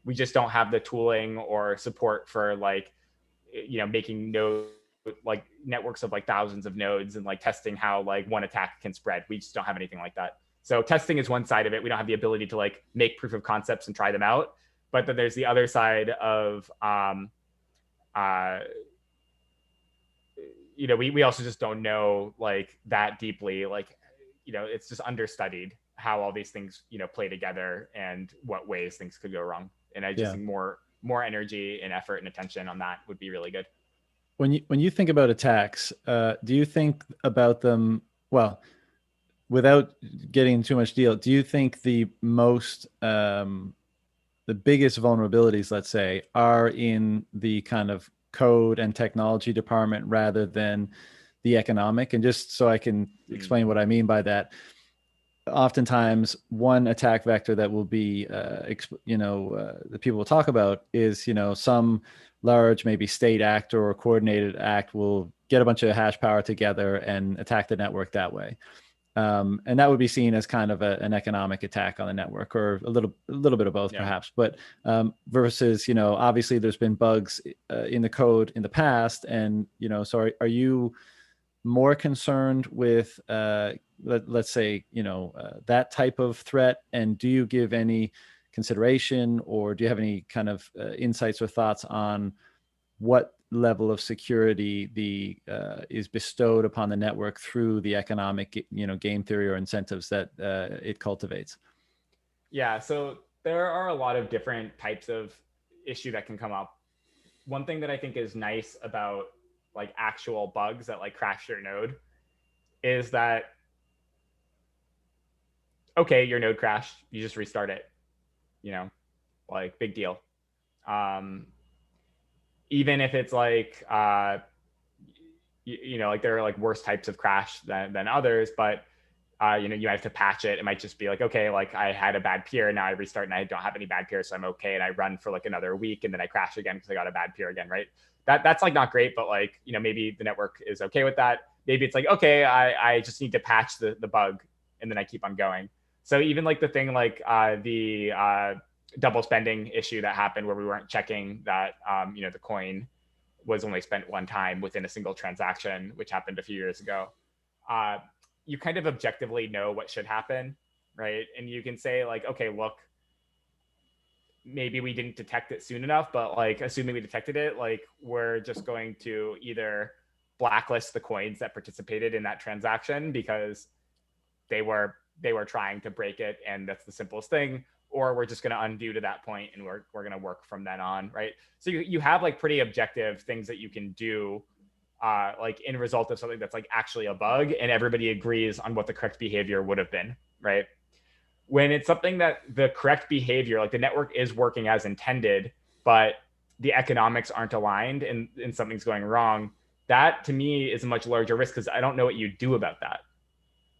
We just don't have the tooling or support for like making nodes like networks of like thousands of nodes and like testing how like one attack can spread. We just don't have anything like that. So testing is one side of it. We don't have the ability to like make proof of concepts and try them out. But then there's the other side of uh, we also just don't know like that deeply. Like, it's just understudied how all these things, play together and what ways things could go wrong. And I just Yeah. think more energy and effort and attention on that would be really good. When you think about attacks, do you think about them? Well, without getting too much deal, do you think the biggest vulnerabilities, let's say, are in the kind of code and technology department rather than the economic? And just so I can Mm. explain what I mean by that, oftentimes one attack vector that will be that people will talk about is some large maybe state actor or coordinated act will get a bunch of hash power together and attack the network that way. And that would be seen as kind of an economic attack on the network, or a little bit of both, Yeah. perhaps. But versus, obviously there's been bugs in the code in the past, and so are you more concerned with, let's say, that type of threat, and do you give any consideration, or do you have any kind of insights or thoughts on what level of security the is bestowed upon the network through the economic, game theory or incentives that it cultivates? Yeah. So there are a lot of different types of issue that can come up. One thing that I think is nice about like actual bugs that like crash your node is that, okay, your node crashed, you just restart it, you know, like big deal. Um, Even if it's like, like there are like worse types of crash than others, but you have to patch it. It might just be like, okay, like I had a bad peer, now I restart and I don't have any bad peers, so I'm okay, and I run for like another week, and then I crash again because I got a bad peer again, right? That's like not great, but like maybe the network is okay with that. Maybe it's like, okay, I just need to patch the bug, and then I keep on going. So even like the thing like the double spending issue that happened where we weren't checking that the coin was only spent one time within a single transaction, which happened a few years ago. Uh, you kind of objectively know what should happen, right? And you can say like, okay, look, maybe we didn't detect it soon enough, but like assuming we detected it, like we're just going to either blacklist the coins that participated in that transaction because they were trying to break it, and that's the simplest thing, or we're just going to undo to that point and we're going to work from then on, right? So you have like pretty objective things that you can do like in result of something that's like actually a bug, and everybody agrees on what the correct behavior would have been, right? When it's something that the correct behavior, like the network is working as intended, but the economics aren't aligned and something's going wrong, that to me is a much larger risk because I don't know what you do about that.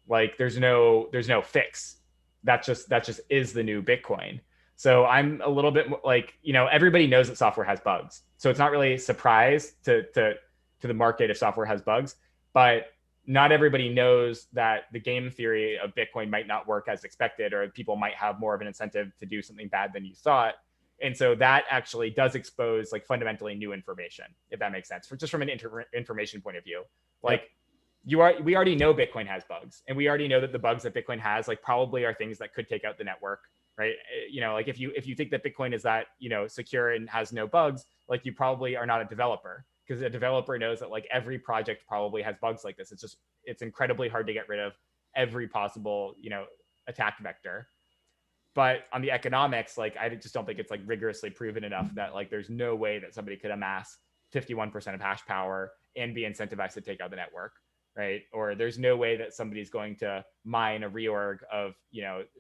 Like there's no fix. That just is the new Bitcoin. So I'm a little bit like, everybody knows that software has bugs. So it's not really a surprise to the market if software has bugs, but not everybody knows that the game theory of Bitcoin might not work as expected, or people might have more of an incentive to do something bad than you thought. And so that actually does expose like fundamentally new information, if that makes sense, just from an information point of view. Yep. Like we already know Bitcoin has bugs, and we already know that the bugs that Bitcoin has like probably are things that could take out the network, right? Like if you think that Bitcoin is that secure and has no bugs, like you probably are not a developer, because a developer knows that like every project probably has bugs like this. It's incredibly hard to get rid of every possible attack vector. But on the economics, like I just don't think it's like rigorously proven enough that like there's no way that somebody could amass 51% of hash power and be incentivized to take out the network, right? Or there's no way that somebody's going to mine a reorg of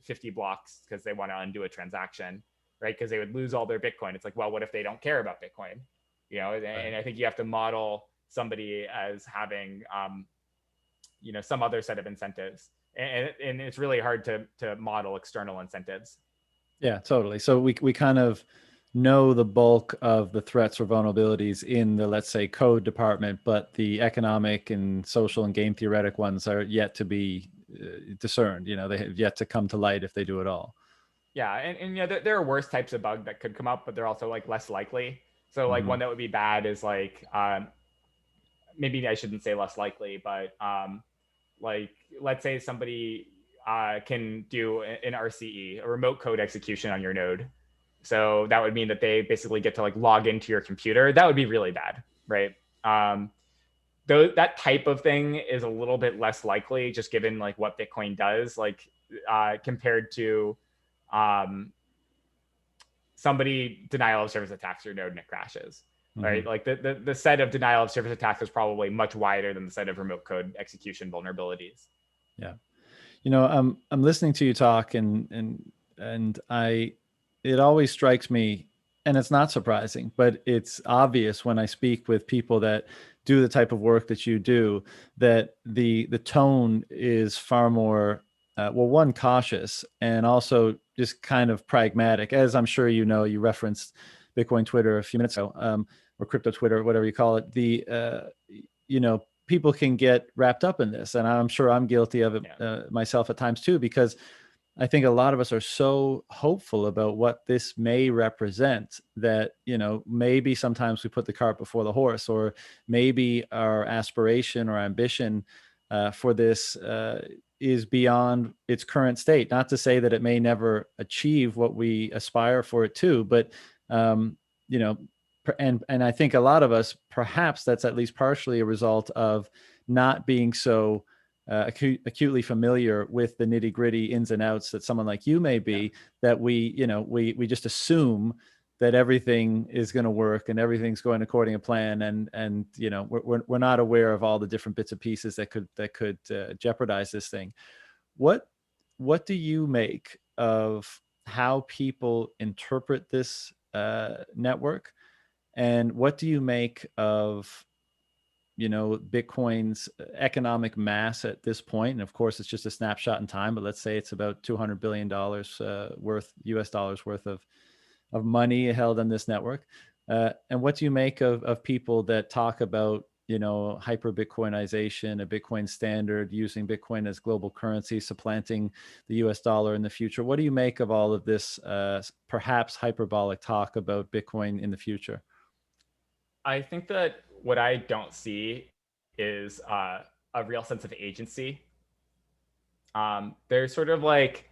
50 blocks because they want to undo a transaction, right? Because they would lose all their Bitcoin. It's like, well, what if they don't care about Bitcoin? Right. And I think you have to model somebody as having some other set of incentives, and it's really hard to model external incentives. Yeah, totally. So we kind of know the bulk of the threats or vulnerabilities in the, let's say, code department, but the economic and social and game theoretic ones are yet to be discerned. They have yet to come to light if they do at all. Yeah, and there are worse types of bug that could come up, but they're also like less likely. So like Hmm. one that would be bad is like maybe I shouldn't say less likely, but like let's say somebody can do an RCE, a remote code execution on your node. So that would mean that they basically get to like log into your computer. That would be really bad, right? Though that type of thing is a little bit less likely, just given like what Bitcoin does, like compared to um, somebody denial of service attacks your node and it crashes. Mm-hmm. Right, like the set of denial of service attacks is probably much wider than the set of remote code execution vulnerabilities. Yeah. I'm listening to you talk, and I it always strikes me, and it's not surprising, but it's obvious when I speak with people that do the type of work that you do, that the tone is far more well, one, cautious, and also just kind of pragmatic. As I'm sure you know, you referenced Bitcoin Twitter a few minutes ago, or crypto Twitter, whatever you call it. People can get wrapped up in this, and I'm sure I'm guilty of it Yeah. myself at times too, because I think a lot of us are so hopeful about what this may represent that, maybe sometimes we put the cart before the horse, or maybe our aspiration or ambition for this is beyond its current state. Not to say that it may never achieve what we aspire for it to, but um, you know, and I think a lot of us, perhaps that's at least partially a result of not being so acutely familiar with the nitty gritty ins and outs that someone like you may Yeah. be, that we just assume that everything is going to work and everything's going according to plan, and we're not aware of all the different bits and pieces that could jeopardize this thing. What do you make of how people interpret this network, and what do you make of Bitcoin's economic mass at this point? And of course, it's just a snapshot in time, but let's say it's about $200 billion worth, US dollars worth of money held on this network. And what do you make of people that talk about, hyper Bitcoinization, a Bitcoin standard, using Bitcoin as global currency, supplanting the US dollar in the future? What do you make of all of this perhaps hyperbolic talk about Bitcoin in the future? I think that what I don't see is a real sense of agency. There's sort of like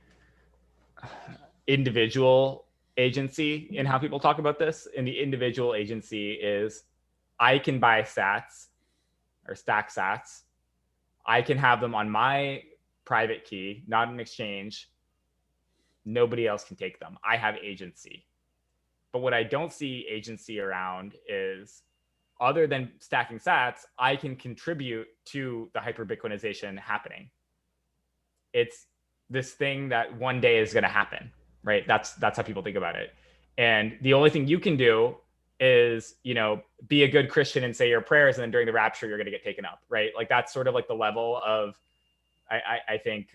individual agency in how people talk about this. And the individual agency is I can buy sats or stack sats. I can have them on my private key, not an exchange. Nobody else can take them. I have agency. But what I don't see agency around is, other than stacking sats, I can contribute to the hyper Bitcoinization happening. It's this thing that one day is going to happen, right? That's how people think about it. And the only thing you can do is, be a good Christian and say your prayers, and then during the rapture you're going to get taken up, right? Like that's sort of like the level of, I think,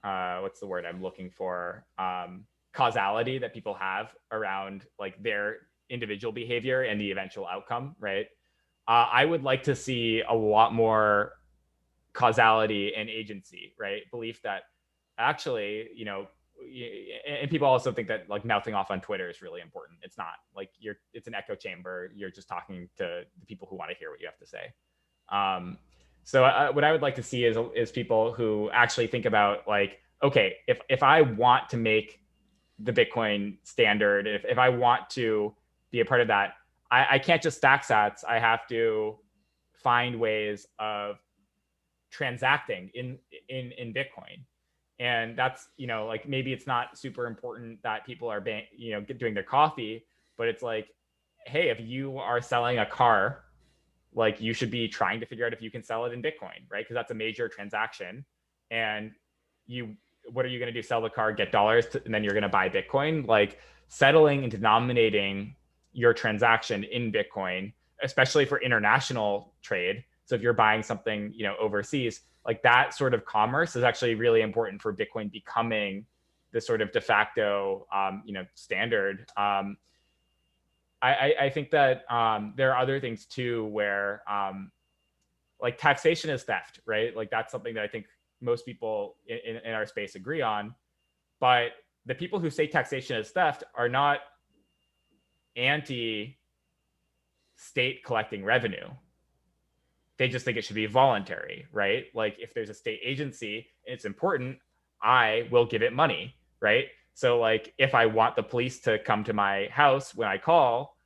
what's the word I'm looking for? Causality that people have around like their individual behavior and the eventual outcome, right? I would like to see a lot more causality and agency, right? Belief that actually, and people also think that like mouthing off on Twitter is really important. It's not. Like it's an echo chamber. You're just talking to the people who want to hear what you have to say. Um, so what I would like to see is people who actually think about like, okay, if I want to make the Bitcoin standard, if I want to be a part of that, I can't just stack sats. I have to find ways of transacting in Bitcoin. And that's, like maybe it's not super important that people are doing their coffee, but it's like, hey, if you are selling a car, like you should be trying to figure out if you can sell it in Bitcoin, right? Because that's a major transaction. And what are you going to do? Sell the car, get dollars, and then you're going to buy Bitcoin? Like settling and denominating your transaction in Bitcoin, especially for international trade. So if you're buying something, overseas, like that sort of commerce is actually really important for Bitcoin becoming the sort of de facto, standard. I think that there are other things too where like taxation is theft, right? Like that's something that I think most people in our space agree on. But the people who say taxation is theft are not anti state collecting revenue. They just think it should be voluntary, right? Like if there's a state agency and it's important, I will give it money, right? So like if I want the police to come to my house when I call,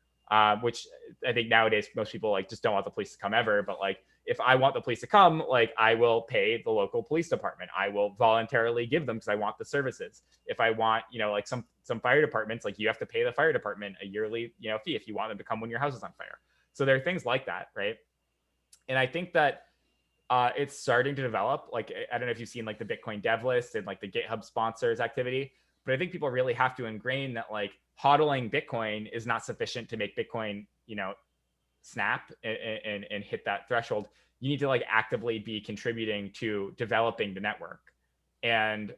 which I think nowadays most people like just don't want the police to come ever, but like if I want the police to come, like I will pay the local police department. I will voluntarily give them because I want the services. If I want, like some fire departments, like you have to pay the fire department a yearly, fee if you want them to come when your house is on fire. So there are things like that, right? And I think that it's starting to develop. Like, I don't know if you've seen like the Bitcoin dev list and like the GitHub sponsors activity, but I think people really have to ingrain that like hodling Bitcoin is not sufficient to make Bitcoin, snap and hit that threshold. You need to like actively be contributing to developing the network. And,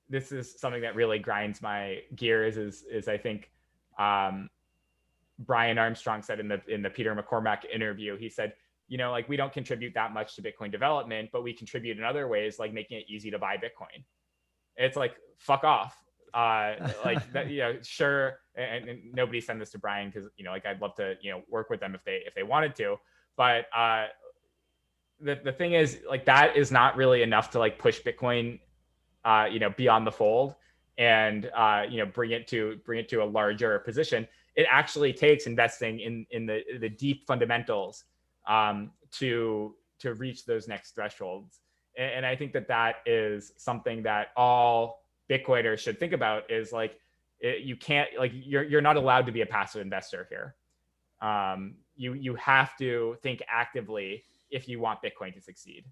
this is something that really grinds my gears is I think, Brian Armstrong said in the Peter McCormack interview, he said, like we don't contribute that much to Bitcoin development, but we contribute in other ways, like making it easy to buy Bitcoin. It's like, fuck off. Like that, sure. And nobody send this to Brian because, like I'd love to, work with them if they wanted to. But the thing is like, that is not really enough to like push Bitcoin, beyond the fold and, bring it to a larger position. It actually takes investing in the deep fundamentals to reach those next thresholds. And I think that is something that all Bitcoiners should think about is like, you can't like, you're not allowed to be a passive investor here. You have to think actively if you want Bitcoin to succeed.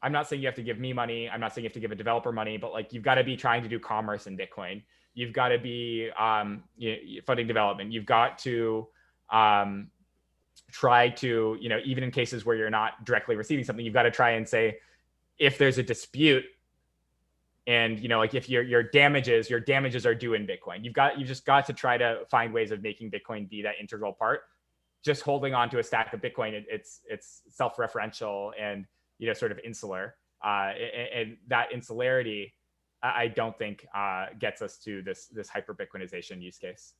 I'm not saying you have to give me money. I'm not saying you have to give a developer money, but like you've got to be trying to do commerce in Bitcoin. You've got to be funding development. You've got to try to, even in cases where you're not directly receiving something, you've got to try and say, if there's a dispute and, like if your damages are due in Bitcoin, you've just got to try to find ways of making Bitcoin be that integral part. Just holding on to a stack of Bitcoin, it's self-referential and, sort of insular. And that insularity, I don't think gets us to this hyper Bitcoinization use case.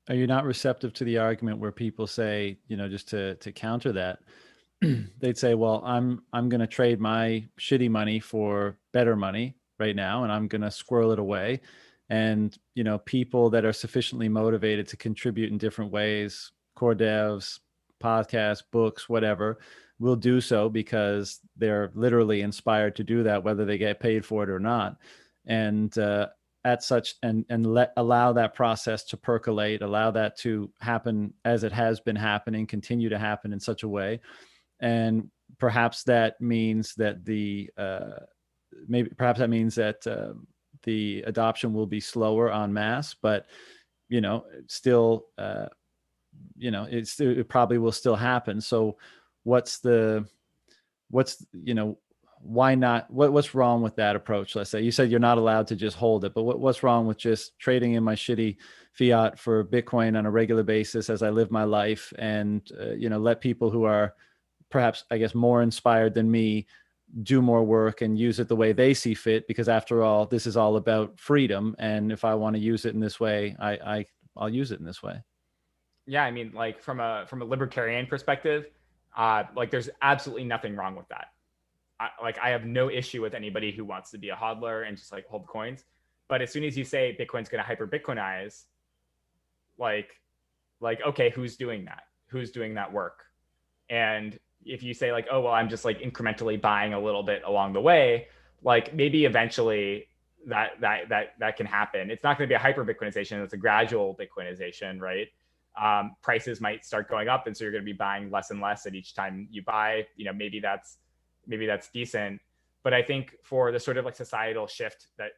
Are you not receptive to the argument where people say, just to counter that, they'd say, well, I'm going to trade my shitty money for better money right now, and I'm going to squirrel it away. And, people that are sufficiently motivated to contribute in different ways, core devs, podcasts, books, whatever, will do so because they're literally inspired to do that, whether they get paid for it or not. And allow that process to percolate, allow that to happen as it has been happening, continue to happen in such a way. And perhaps that means that the adoption will be slower en masse, but still, it probably will still happen. So why not? What's wrong with that approach? Let's say you said you're not allowed to just hold it, but what's wrong with just trading in my shitty fiat for Bitcoin on a regular basis as I live my life, and let people who are perhaps, I guess, more inspired than me do more work and use it the way they see fit, because after all, this is all about freedom. And if I want to use it in this way, I'll use it in this way. Yeah, I mean, like from a libertarian perspective, like there's absolutely nothing wrong with that. I have no issue with anybody who wants to be a hodler and just like hold coins. But as soon as you say Bitcoin's going to hyper Bitcoinize, like, okay, who's doing that? Who's doing that work? And if you say like, oh, well, I'm just like incrementally buying a little bit along the way, like maybe eventually that can happen. It's not going to be a hyper Bitcoinization. It's a gradual Bitcoinization, right? Prices might start going up, and so you're going to be buying less and less at each time you buy. Maybe that's decent. But I think for the sort of like societal shift that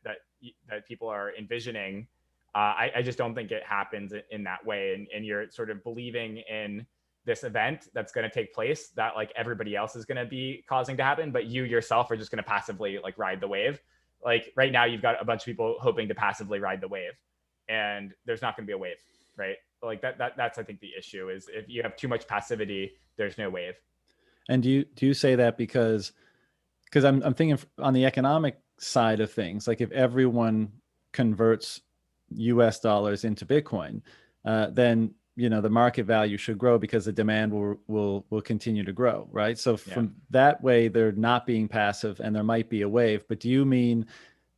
people are envisioning, I just don't think it happens in that way. And you're sort of believing in this event that's going to take place that like everybody else is going to be causing to happen, but you yourself are just going to passively like ride the wave. Like right now, you've got a bunch of people hoping to passively ride the wave, and there's not going to be a wave, right? Like that's I think the issue is if you have too much passivity, there's no wave. And do you say that because I'm thinking on the economic side of things, like if everyone converts US dollars into Bitcoin, then the market value should grow because the demand will continue to grow, right? So Yeah. from that way, they're not being passive, and there might be a wave. But do you mean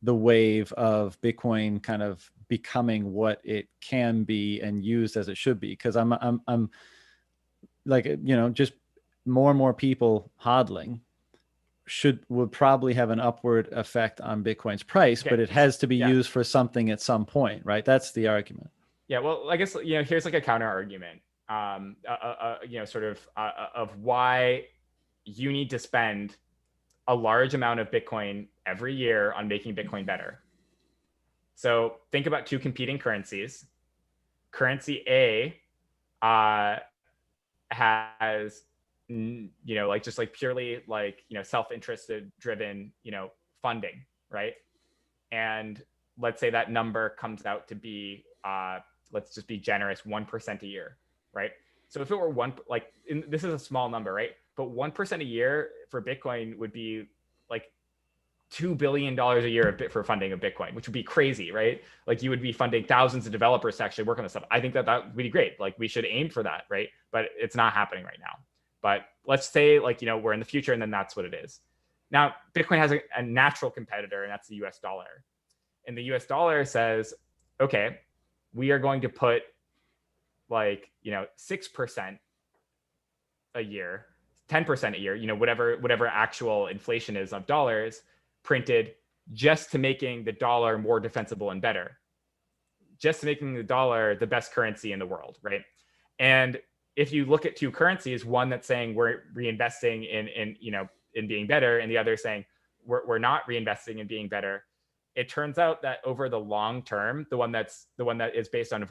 the wave of Bitcoin kind of becoming what it can be and used as it should be? Because I'm like, just more and more people hodling would probably have an upward effect on Bitcoin's price, Okay. but it has to be Yeah. used for something at some point, right? That's the argument. Yeah. Well, I guess, here's like a counter argument, sort of why you need to spend a large amount of Bitcoin every year on making Bitcoin better. So think about two competing currencies. Currency A uh, has, like just like purely like, self-interested driven, funding, right? And let's say that number comes out to be, let's just be generous, 1% a year, right? So if it were this is a small number, right? But 1% a year for Bitcoin would be like $2 billion a year for funding of Bitcoin, which would be crazy, right? Like you would be funding thousands of developers to actually work on this stuff. I think that would be great. Like we should aim for that, right? But it's not happening right now. But let's say like, we're in the future and then that's what it is. Now, Bitcoin has a natural competitor, and that's the US dollar. And the US dollar says, okay, we are going to put like, 6% a year, 10% a year, whatever actual inflation is of dollars printed, just to making the dollar more defensible and better, just to making the dollar the best currency in the world, right? And if you look at two currencies, one that's saying we're reinvesting in being better, and the other saying we're not reinvesting in being better, it turns out that over the long term, the one that is based on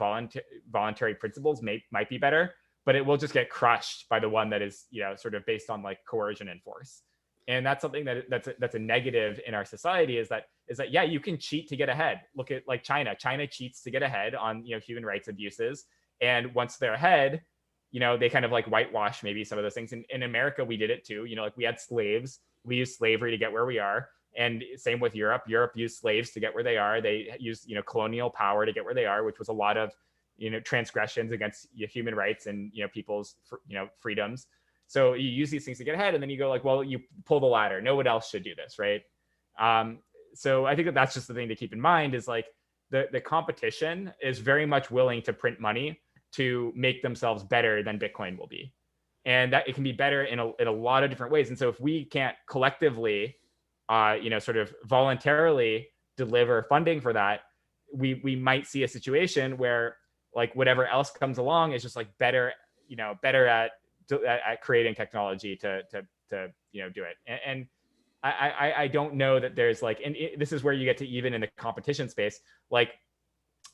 voluntary principles might be better, but it will just get crushed by the one that is, sort of based on like coercion and force. And that's something that's a negative in our society, is that yeah, you can cheat to get ahead. Look at like China cheats to get ahead on human rights abuses, and once they're ahead, they kind of like whitewash maybe some of those things. In America, we did it too. Like we had slaves, we used slavery to get where we are. And same with Europe. Europe used slaves to get where they are. They used colonial power to get where they are, which was a lot of transgressions against human rights and people's freedoms. So you use these things to get ahead, and then you go like, well, you pull the ladder. No one else should do this, right? So I think that's just the thing to keep in mind, is like the competition is very much willing to print money to make themselves better than Bitcoin will be, and that it can be better in a lot of different ways. And so if we can't collectively, sort of voluntarily deliver funding for that, we might see a situation where like whatever else comes along is just like better at creating technology to do it. And I don't know that there's like, and this is where you get to even in the competition space, like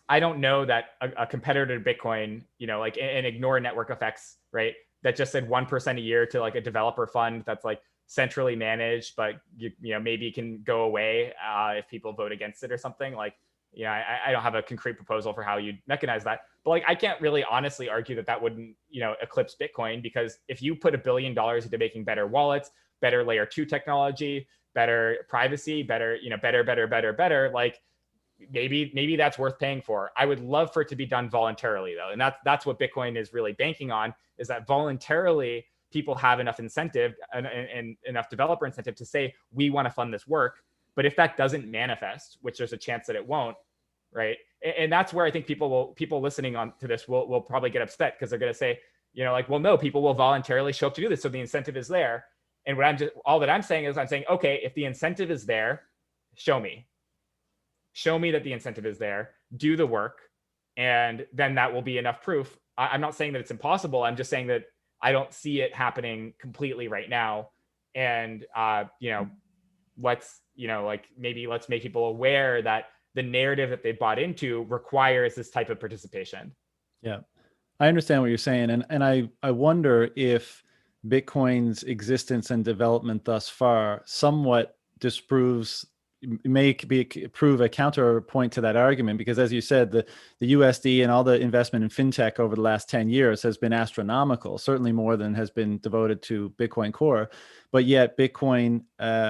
I don't know that a competitor to Bitcoin, like, and ignore network effects, right? That just said 1% a year to like a developer fund that's like centrally managed, but maybe can go away if people vote against it or something. Like, I don't have a concrete proposal for how you'd mechanize that, but like I can't really honestly argue that wouldn't eclipse Bitcoin, because if you put $1 billion into making better wallets, better layer 2 technology, better privacy, better better, like maybe that's worth paying for. I would love for it to be done voluntarily though, and that's what Bitcoin is really banking on, is that voluntarily people have enough incentive and enough developer incentive to say we want to fund this work. But if that doesn't manifest, which there's a chance that it won't, right? And that's where I think people listening on to this will probably get upset, because they're going to say, like, well, no, people will voluntarily show up to do this, so the incentive is there. And all that I'm saying is, okay, if the incentive is there, show me that the incentive is there, do the work, and then that will be enough proof. I'm not saying that it's impossible. I'm just saying that I don't see it happening completely right now. And let's make people aware that the narrative that they bought into requires this type of participation. Yeah, I understand what you're saying, and I wonder if Bitcoin's existence and development thus far somewhat disproves, prove a counterpoint to that argument, because as you said, the USD and all the investment in fintech over the last 10 years has been astronomical, certainly more than has been devoted to Bitcoin Core, but yet Bitcoin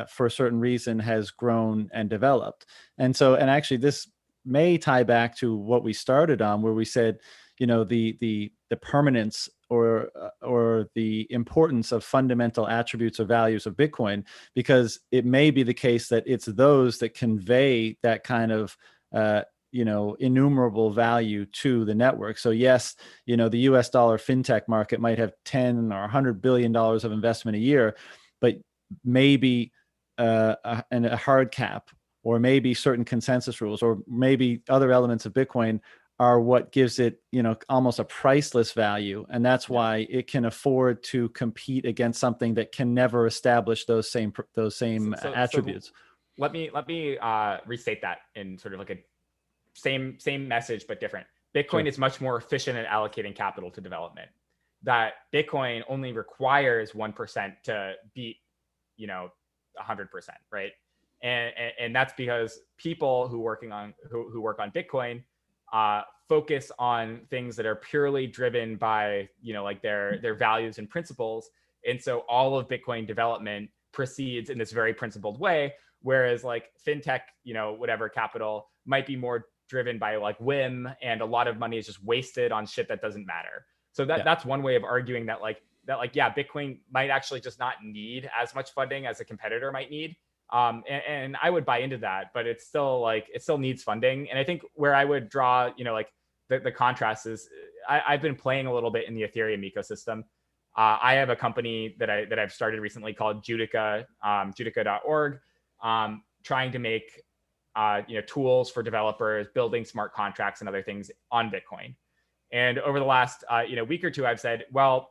for a certain reason has grown and developed. And actually this may tie back to what we started on, where we said, the permanence or the importance of fundamental attributes or values of Bitcoin, because it may be the case that it's those that convey that kind of innumerable value to the network. So yes, the US dollar fintech market might have 10 or $100 billion of investment a year, but maybe a hard cap, or maybe certain consensus rules, or maybe other elements of Bitcoin are what gives it, almost a priceless value. And that's why it can afford to compete against something that can never establish those same attributes. Let me restate that in sort of like a same message, but different. Bitcoin Sure. is much more efficient at allocating capital to development. That Bitcoin only requires 1% to beat, 100%, right? And that's because people who work on Bitcoin focus on things that are purely driven by like their values and principles, and so all of Bitcoin development proceeds in this very principled way. Whereas like fintech, whatever capital might be more driven by like whim, and a lot of money is just wasted on shit that doesn't matter. So that's one way of arguing that Bitcoin might actually just not need as much funding as a competitor might need. And I would buy into that, but it still needs funding. And I think where I would draw, the contrast is I've been playing a little bit in the Ethereum ecosystem. I have a company that I've started recently called Judica, judica.org, trying to make tools for developers, building smart contracts and other things on Bitcoin. And over the last week or two, I've said, well,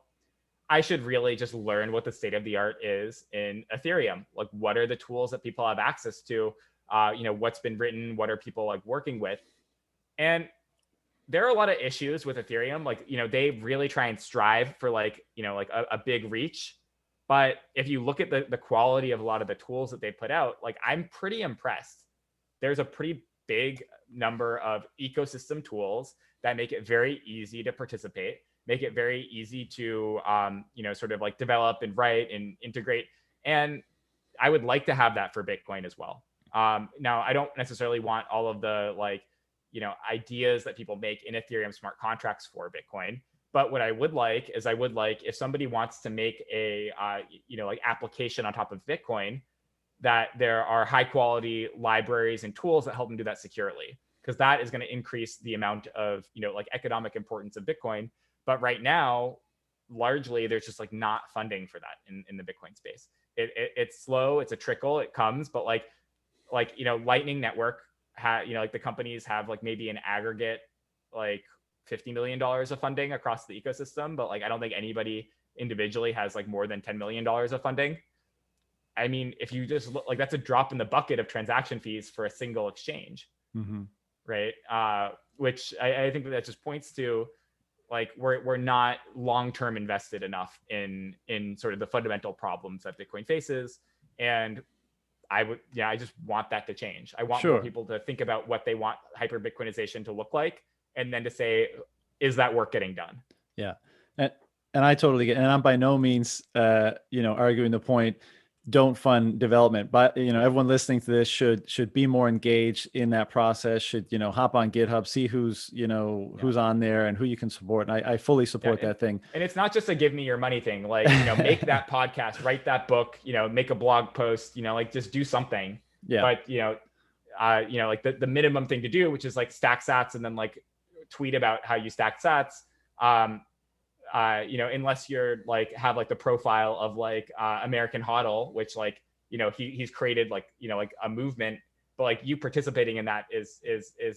I should really just learn what the state of the art is in Ethereum. Like, what are the tools that people have access to? What's been written? What are people like working with? And there are a lot of issues with Ethereum. Like, they really try and strive for a big reach. But if you look at the quality of a lot of the tools that they put out, like, I'm pretty impressed. There's a pretty big number of ecosystem tools that make it very easy to participate, make it very easy to, sort of like develop and write and integrate. And I would like to have that for Bitcoin as well. Now, I don't necessarily want all of the ideas that people make in Ethereum smart contracts for Bitcoin. But what I would like is if somebody wants to make a, application on top of Bitcoin, that there are high quality libraries and tools that help them do that securely, because that is going to increase the amount of, economic importance of Bitcoin. But right now, largely, there's just not funding for that in the Bitcoin space. It's slow. It's a trickle. It comes, but Lightning Network, the companies have maybe an aggregate $50 million of funding across the ecosystem, but I don't think anybody individually has more than $10 million of funding. I mean, if you just look, that's a drop in the bucket of transaction fees for a single exchange, right? Which I think that just points to we're not long-term invested enough in sort of the fundamental problems that Bitcoin faces. And I just want that to change. I want more people to think about what they want hyper Bitcoinization to look like, and then to say, is that work getting done? Yeah. And I totally get it. And I'm by no means, arguing the point, don't fund development, but everyone listening to this should be more engaged in that process, should hop on GitHub, see who's who's on there and who you can support. And I fully support that thing. And it's not just a give me your money thing. Make that podcast, write that book, make a blog post, just do something. But the minimum thing to do, which is stack sats and then tweet about how you stack sats, unless you're have the profile of American Hodl, which he's created a movement, but you participating in that is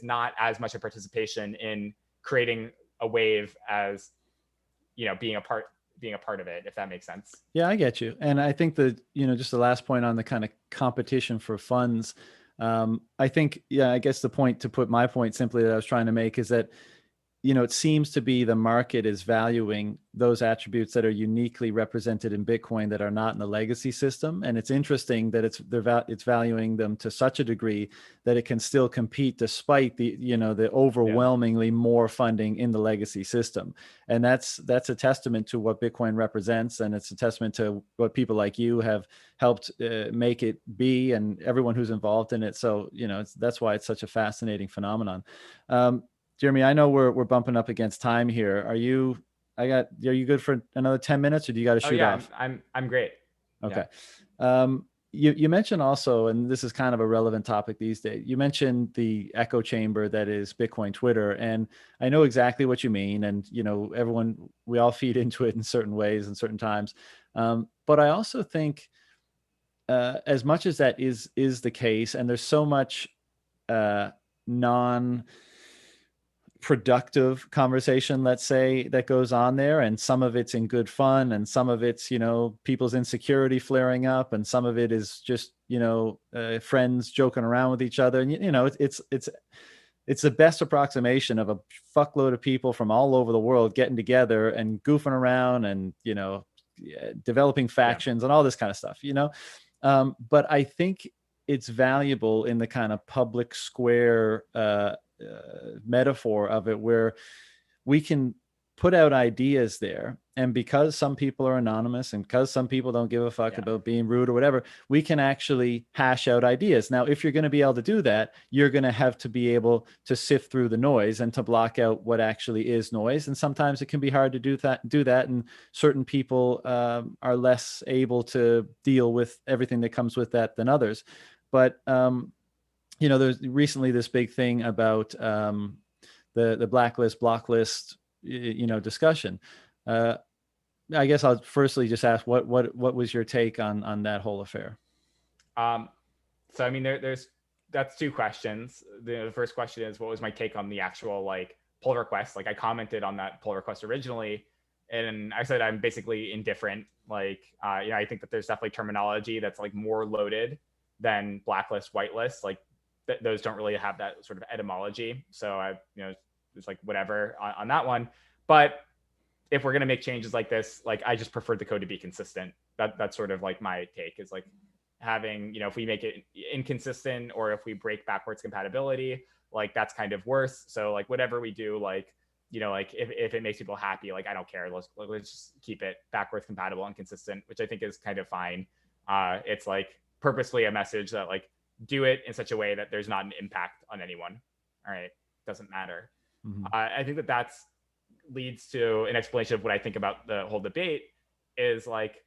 not as much a participation in creating a wave as being a part of it, if that makes sense. Yeah, I get you. And I think that just the last point on the kind of competition for funds, I think, I guess the point, to put my point simply, that I was trying to make is that it seems to be the market is valuing those attributes that are uniquely represented in Bitcoin that are not in the legacy system. And it's interesting that it's valuing them to such a degree that it can still compete despite the overwhelmingly more funding in the legacy system. And that's a testament to what Bitcoin represents. And it's a testament to what people like you have helped make it be, and everyone who's involved in it. So, that's why it's such a fascinating phenomenon. Jeremy, I know we're bumping up against time here. Are you good for another 10 minutes or do you got to Oh shoot yeah, off? I'm great. Yeah. Okay. You mentioned also, and this is kind of a relevant topic these days, you mentioned the echo chamber that is Bitcoin Twitter. And I know exactly what you mean. And, we all feed into it in certain ways and certain times. But I also think, as much as that is the case, and there's so much non productive conversation, let's say, that goes on there, and some of it's in good fun, and some of it's people's insecurity flaring up, and some of it is just friends joking around with each other, and it's the best approximation of a fuckload of people from all over the world getting together and goofing around and developing Yeah. factions and all this kind of stuff. But I think it's valuable in the kind of public square metaphor of it, where we can put out ideas there, and because some people are anonymous and because some people don't give a fuck Yeah. about being rude or whatever, we can actually hash out ideas. Now, if you're going to be able to do that, you're going to have to be able to sift through the noise and to block out what actually is noise, and sometimes it can be hard to do that, and certain people are less able to deal with everything that comes with that than others. But there's recently this big thing about the blacklist blocklist discussion. uh, I guess I'll firstly just ask, what was your take on that whole affair? Um, so I mean, there's that's two questions. The first question is, what was my take on the actual like pull request? Like I commented on that pull request originally, and I said I'm basically indifferent. Like, I think that there's definitely terminology that's like more loaded than blacklist, whitelist. Like those don't really have that sort of etymology. So it's like whatever on that one. But if we're gonna make changes like this, like I just prefer the code to be consistent. That's sort of like my take, is like having, if we make it inconsistent or if we break backwards compatibility, like that's kind of worse. So like whatever we do, like, like if it makes people happy, like I don't care. Let's just keep it backwards compatible and consistent, which I think is kind of fine. It's like purposely a message that like do it in such a way that there's not an impact on anyone. All right, doesn't matter. Mm-hmm. I think that that's leads to an explanation of what I think about the whole debate is like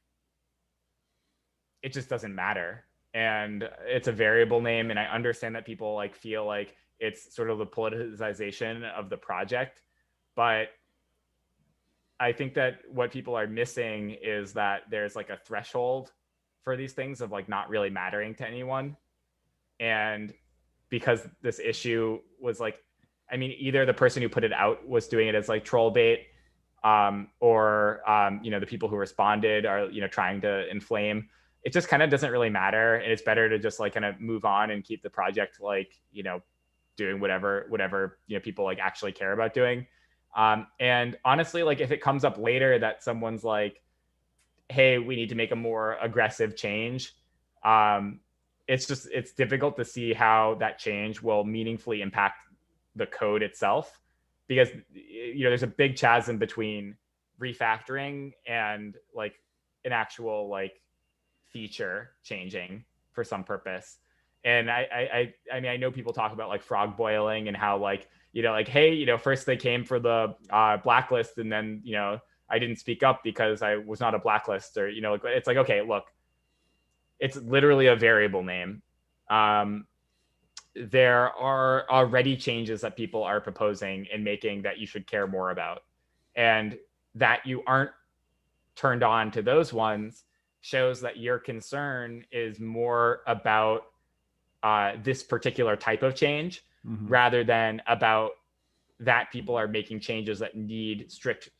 it just doesn't matter. And it's a variable name. And I understand that people like feel like it's sort of the politicization of the project. But I think that what people are missing is that there's like a threshold for these things of like not really mattering to anyone. And because this issue was like, I mean, either the person who put it out was doing it as like troll bait, or the people who responded are trying to inflame. It just kind of doesn't really matter, and it's better to just like kind of move on and keep the project like doing whatever people like actually care about doing. And honestly, like if it comes up later that someone's like, hey, we need to make a more aggressive change, it's difficult to see how that change will meaningfully impact the code itself, because there's a big chasm between refactoring and like an actual like feature changing for some purpose. And I mean, I know people talk about like frog boiling and how like like, hey, first they came for the blacklist, and then I didn't speak up because I was not a blacklist, or it's like, okay, look, it's literally a variable name. um there are already changes that people are proposing and making that you should care more about, and that you aren't turned on to those ones shows that your concern is more about this particular type of change, Mm-hmm. rather than about that people are making changes that need strict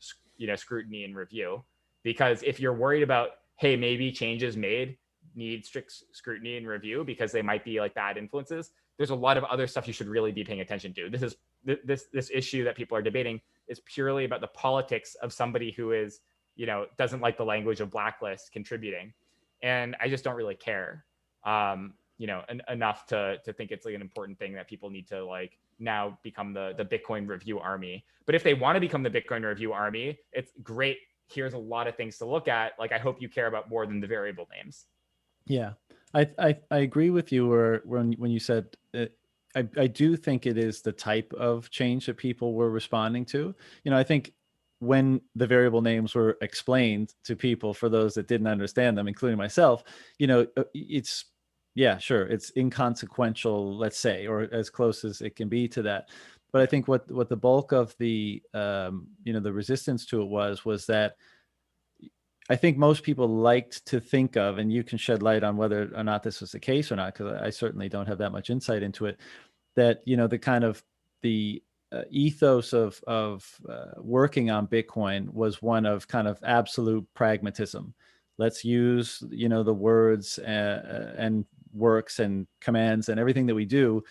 scrutiny and review. Because if you're worried about, hey, maybe changes made need strict scrutiny and review because they might be like bad influences, there's a lot of other stuff you should really be paying attention to. This issue that people are debating is purely about the politics of somebody who is doesn't like the language of blacklist contributing, and I just don't really care enough to think it's like an important thing that people need to like now become the Bitcoin review army. But if they want to become the Bitcoin review army, it's great. Here's a lot of things to look at. Like, I hope you care about more than the variable names. Yeah, I agree with you where when you said I do think it is the type of change that people were responding to. I think when the variable names were explained to people, for those that didn't understand them, including myself, it's, yeah, sure, it's inconsequential, let's say, or as close as it can be to that. But I Yeah. think what the bulk of the the resistance to it was that I think most people liked to think of, and you can shed light on whether or not this was the case or not, because I certainly don't have that much insight into it, that the kind of the ethos of working on Bitcoin was one of kind of absolute pragmatism. Let's use the words and works and commands and everything that we do,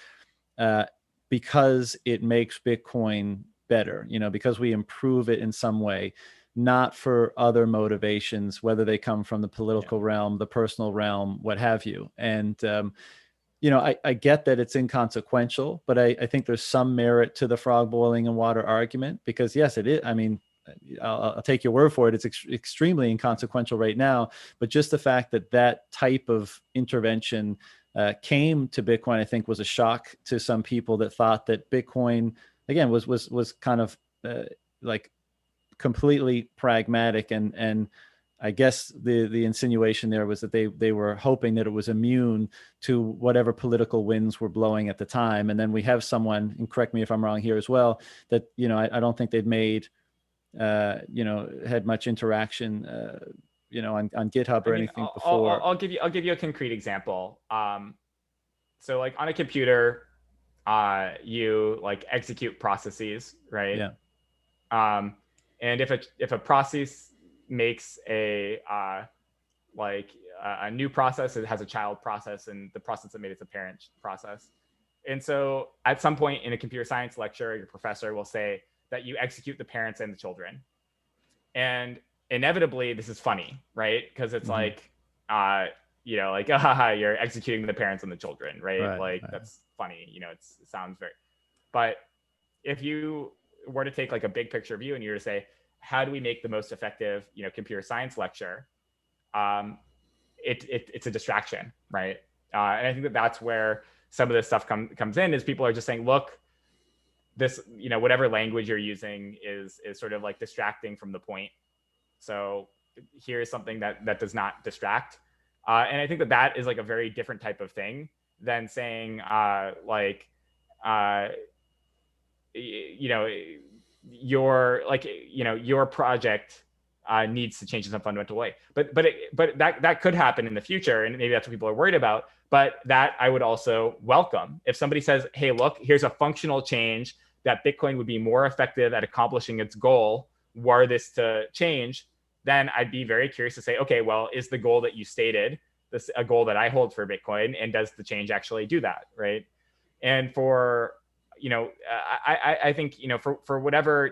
uh, because it makes Bitcoin better. Because we improve it in some way, not for other motivations, whether they come from the Yeah. political realm, the personal realm, what have you. And I get that it's inconsequential, but I think there's some merit to the frog boiling in water argument, because yes, it is. I mean, I'll take your word for it. It's extremely inconsequential right now, but just the fact that that type of intervention came to Bitcoin, I think, was a shock to some people that thought that Bitcoin, again, was kind of like completely pragmatic, and I guess the insinuation there was that they were hoping that it was immune to whatever political winds were blowing at the time. And then we have someone, and correct me if I'm wrong here as well, that I don't think they'd made had much interaction on GitHub I or mean, anything before. I'll give you a concrete example. So like on a computer, you like execute processes, right? Yeah. Um, and if a process makes like a new process, it has a child process, and the process that made it's a parent process. And so at some point in a computer science lecture, your professor will say that you execute the parents and the children. And inevitably, this is funny, right? Because it's Hmm. like, like, you're executing the parents and the children, right? Right. Like, Right. that's funny. It sounds very, but if you were to take like a big picture view and you were to say, how do we make the most effective, computer science lecture? Um, it's a distraction, right? And I think that that's where some of this stuff comes in, is people are just saying, look, this, whatever language you're using is sort of like distracting from the point. So here's something that does not distract. And I think that that is like a very different type of thing than saying uh, you know, your project needs to change in some fundamental way. But that could happen in the future, and maybe that's what people are worried about. But that I would also welcome if somebody says, "Hey, look, here's a functional change that Bitcoin would be more effective at accomplishing its goal were this to change." Then I'd be very curious to say, okay, well, is the goal that you stated this a goal that I hold for Bitcoin, and does the change actually do that, right? And for I think for whatever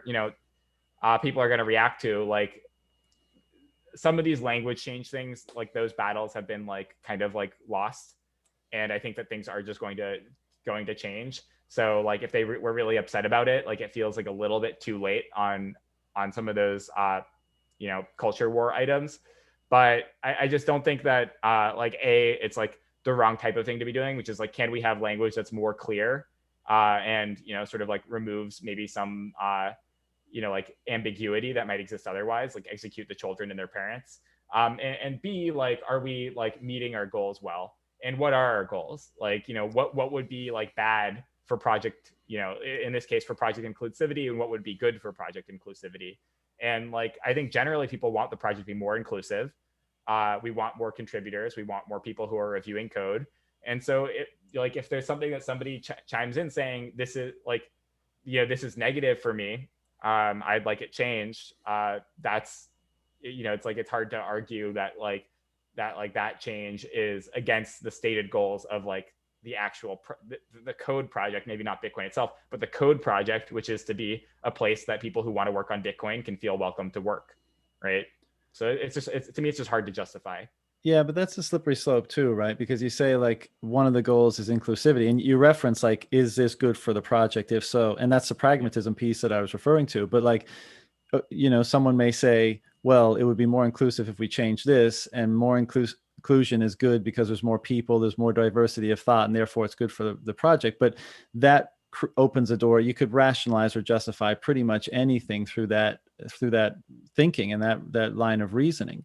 people are going to react to, like some of these language change things, like those battles have been like kind of like lost, and I think that things are just going to change. So like if they were really upset about it, like it feels like a little bit too late on some of those culture war items. But I just don't think that it's like the wrong type of thing to be doing, which is like, can we have language that's more clear and sort of like removes maybe some like ambiguity that might exist otherwise, like execute the children and their parents. And B, like, are we like meeting our goals well? And what are our goals? Like, what would be like bad for project, in this case for project inclusivity, and what would be good for project inclusivity? And like, I think generally people want the project to be more inclusive. We want more contributors. We want more people who are reviewing code. And so like, if there's something that somebody chimes in saying, this is like, this is negative for me, I'd like it changed. That's, it's like, it's hard to argue that that change is against the stated goals of like the actual the code project, maybe not Bitcoin itself, but the code project, which is to be a place that people who want to work on Bitcoin can feel welcome to work, right? So to me, it's just hard to justify. Yeah, but that's a slippery slope too, right? Because you say like one of the goals is inclusivity, and you reference like, is this good for the project? If so, and that's the Yeah. pragmatism piece that I was referring to. But like, someone may say, well, it would be more inclusive if we change this, and more inclusive. inclusion is good because there's more people, there's more diversity of thought, and therefore it's good for the project. But that opens a door. You could rationalize or justify pretty much anything through that thinking and that line of reasoning.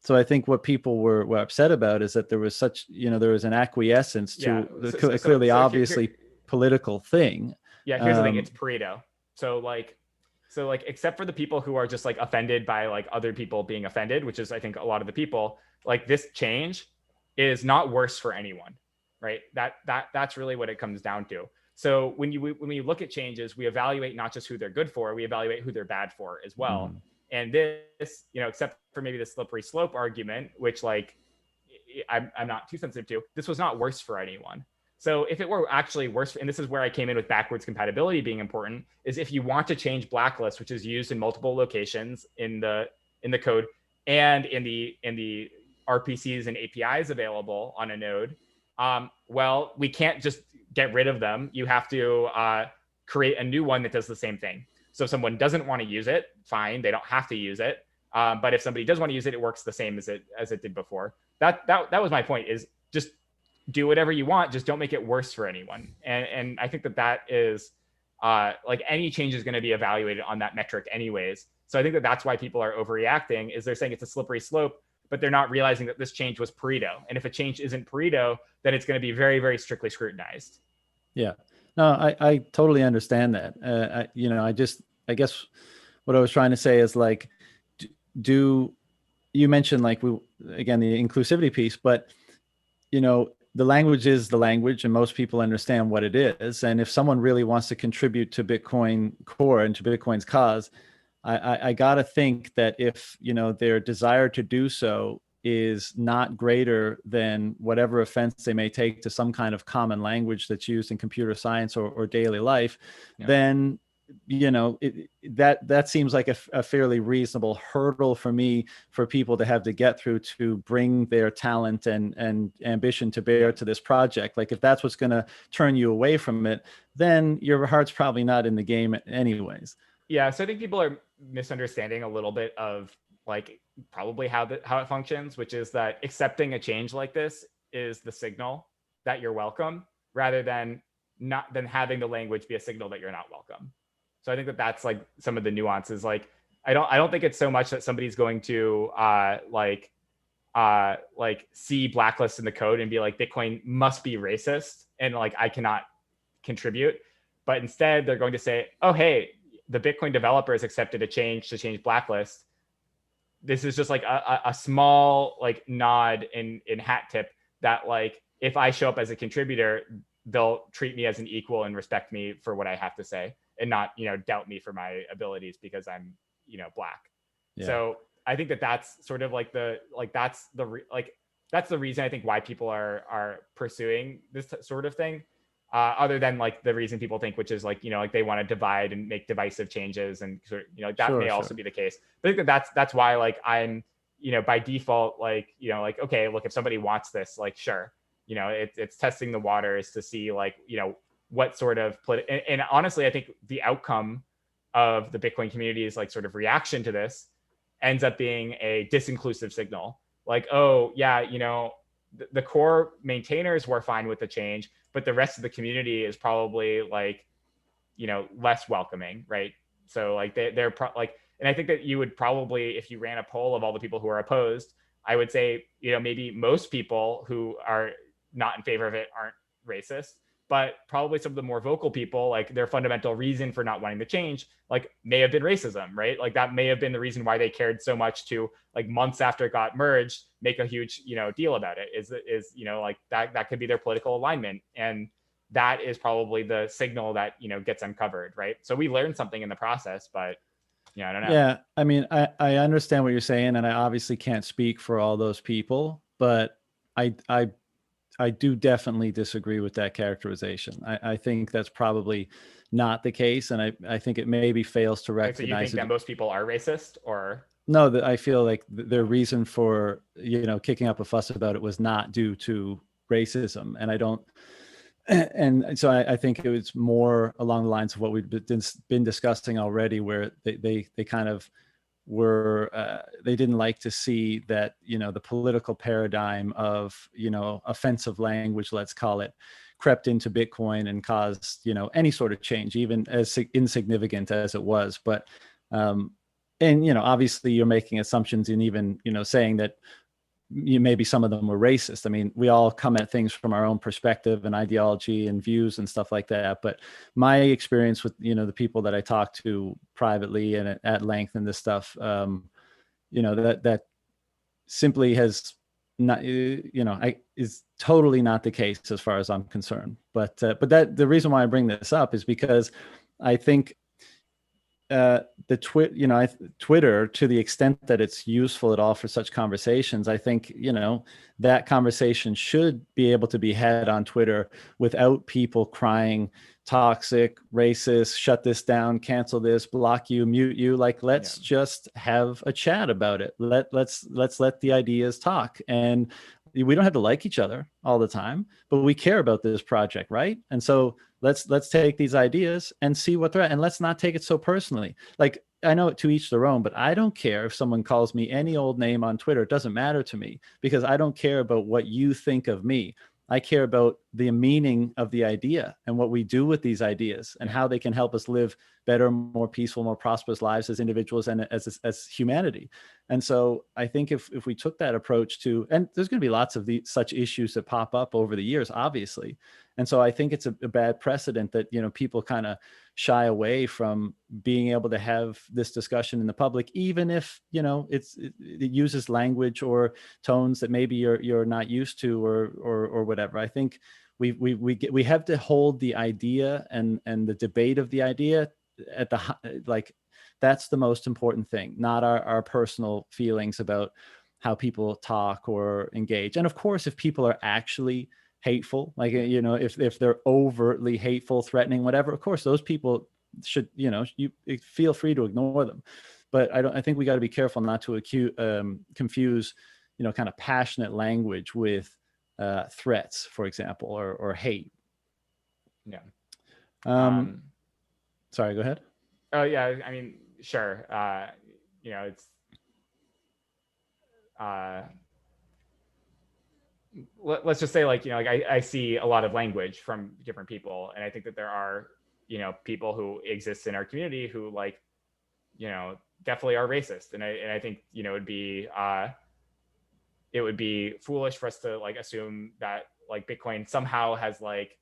So I think what people were upset about is that there was such, there was an acquiescence Yeah. to the clearly, Here, obviously political thing. yeah, here's the thing. It's Pareto. So like except for the people who are just like offended by like other people being offended, which is I think a lot of the people, like this change is not worse for anyone, right? That's really what it comes down to. So when we look at changes, we evaluate not just who they're good for, we evaluate who they're bad for as well. Mm. And this, except for maybe the slippery slope argument, which like I'm not too sensitive to, this was not worse for anyone. So if it were actually worse, and this is where I came in with backwards compatibility being important, is if you want to change blacklist, which is used in multiple locations in the code and in the RPCs and APIs available on a node, well, we can't just get rid of them. You have to create a new one that does the same thing. So if someone doesn't want to use it, fine, they don't have to use it. But if somebody does want to use it, it works the same as it did before. That was my point, is just do whatever you want, just don't make it worse for anyone. And I think that is like any change is going to be evaluated on that metric anyways. So I think that's why people are overreacting, is they're saying it's a slippery slope, but they're not realizing that this change was Pareto. And if a change isn't Pareto, then it's going to be very, very strictly scrutinized. Yeah, no, I totally understand that. I guess what I was trying to say is like, do you mentioned like again, the inclusivity piece, but the language is the language and most people understand what it is. And if someone really wants to contribute to Bitcoin core and to Bitcoin's cause, I got to think that if, their desire to do so is not greater than whatever offense they may take to some kind of common language that's used in computer science or daily life, yeah, then that seems like a fairly reasonable hurdle for people to have to get through to bring their talent and ambition to bear to this project. Like if that's what's going to turn you away from it, then your heart's probably not in the game anyways. Yeah, so I think people are misunderstanding a little bit of like probably how it functions, which is that accepting a change like this is the signal that you're welcome, rather than having the language be a signal that you're not welcome. So I think that's like some of the nuances. Like I don't think it's so much that somebody's going to like see blacklist in the code and be like, Bitcoin must be racist and like I cannot contribute. But instead they're going to say, oh, hey, the Bitcoin developers accepted a change to change blacklist. This is just like a small like nod in hat tip that like if I show up as a contributor, they'll treat me as an equal and respect me for what I have to say, and not, doubt me for my abilities because I'm, black. Yeah. So I think that's sort of like that's the reason I think why people are pursuing this sort of thing, other than like the reason people think, which is like, like they want to divide and make divisive changes, and that may also be the case. But I think that's why like I'm, by default, like, like, okay, look, if somebody wants this, like, sure, it's testing the waters to see like, what sort of and honestly, I think the outcome of the Bitcoin community's like sort of reaction to this ends up being a disinclusive signal. Like, oh yeah, the core maintainers were fine with the change, but the rest of the community is probably like, less welcoming, right? So like they're like, and I think that you would probably, if you ran a poll of all the people who are opposed, I would say, maybe most people who are not in favor of it aren't racist, but probably some of the more vocal people, like their fundamental reason for not wanting to change, like may have been racism, right? Like that may have been the reason why they cared so much to like months after it got merged, make a huge, deal about it is, like that could be their political alignment. And that is probably the signal that, gets uncovered. Right. So we learned something in the process, but I don't know. Yeah. I mean, I understand what you're saying, and I obviously can't speak for all those people, but I do definitely disagree with that characterization. I think that's probably not the case, and I think it maybe fails to recognize. So you think that most people are racist, or no? That I feel like their reason for kicking up a fuss about it was not due to racism, and I don't. And so I think it was more along the lines of what we've been discussing already, where they kind of were they didn't like to see that, the political paradigm of, offensive language, let's call it, crept into Bitcoin and caused, any sort of change, even as insignificant as it was. But and obviously you're making assumptions in even saying that maybe some of them were racist. I mean, we all come at things from our own perspective and ideology and views and stuff like that. But my experience with, the people that I talk to privately and at length and this stuff, that simply has not, is totally not the case as far as I'm concerned. But that the reason why I bring this up is because I think Twitter, to the extent that it's useful at all for such conversations, I think that conversation should be able to be had on Twitter without people crying toxic, racist, shut this down, cancel this, block you, mute you. Like, let's just have a chat about it. Let's let the ideas talk. And we don't have to like each other all the time, but we care about this project, right? And so let's take these ideas and see what they're at, and let's not take it so personally. Like, I know, to each their own, but I don't care if someone calls me any old name on Twitter. It doesn't matter to me, because I don't care about what you think of me. I care about the meaning of the idea and what we do with these ideas and how they can help us live better, more peaceful, more prosperous lives as individuals and as humanity. And so I think if we took that approach to, and there's going to be lots of such issues that pop up over the years, obviously. And so I think it's a bad precedent that, people kind of shy away from being able to have this discussion in the public, even if, it uses language or tones that maybe you're not used to or whatever. I think we have to hold the idea and the debate of the idea at like, that's the most important thing, not our personal feelings about how people talk or engage. And of course, if people are actually hateful, like, if they're overtly hateful, threatening, whatever, of course those people should, you feel free to ignore them. But I think we got to be careful not to confuse, kind of passionate language with threats, for example, or hate. Yeah. Sorry, go ahead. Oh yeah, I mean, sure. It's let's just say, like, like I see a lot of language from different people, and I think that there are, people who exist in our community who, like, definitely are racist, and I think, it would be foolish for us to, like, assume that, like, Bitcoin somehow has, like,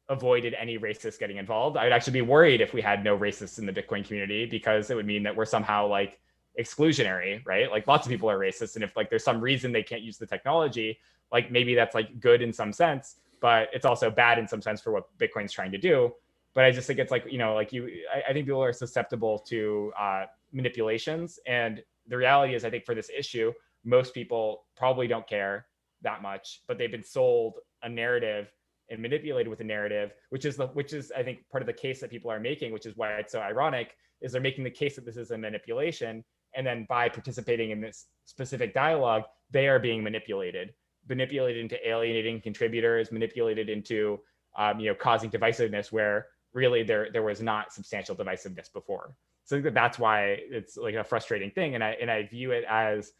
avoided any racists getting involved. I'd actually be worried if we had no racists in the Bitcoin community, because it would mean that we're somehow, like, exclusionary, right? Like, lots of people are racist, and if, like, there's some reason they can't use the technology, like, maybe that's, like, good in some sense, but it's also bad in some sense for what Bitcoin's trying to do. But I just think it's like, I think people are susceptible to manipulations, and the reality is, I think for this issue, most people probably don't care that much, but they've been sold a narrative and manipulated with a narrative, which is I think part of the case that people are making, which is why it's so ironic, is they're making the case that this is a manipulation, and then by participating in this specific dialogue, they are being manipulated into alienating contributors, manipulated into causing divisiveness where really there was not substantial divisiveness before. So I think that's why it's, like, a frustrating thing, and I view it as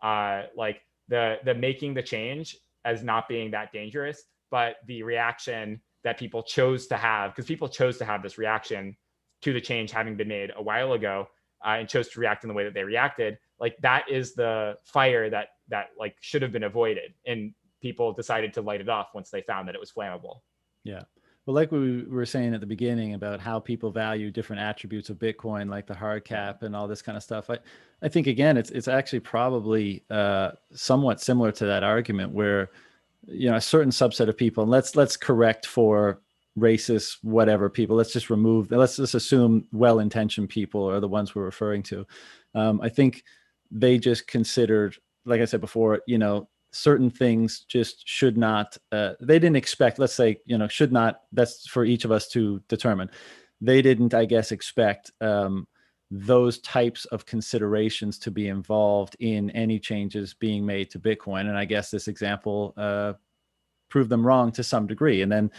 like the making the change as not being that dangerous, but the reaction that people chose to have, because people chose to have this reaction to the change having been made a while ago, and chose to react in the way that they reacted, like, that is the fire that like should have been avoided, and people decided to light it off once they found that it was flammable. Yeah. Well, like we were saying at the beginning about how people value different attributes of Bitcoin, like the hard cap and all this kind of stuff. I think, again, it's actually probably somewhat similar to that argument where, a certain subset of people, and let's correct for racist, whatever people, let's just assume well-intentioned people are the ones we're referring to. I think they just considered, like I said before, certain things just should not, they didn't expect, let's say, should not, that's for each of us to determine. They didn't, I guess, expect those types of considerations to be involved in any changes being made to Bitcoin. And I guess this example proved them wrong to some degree. And then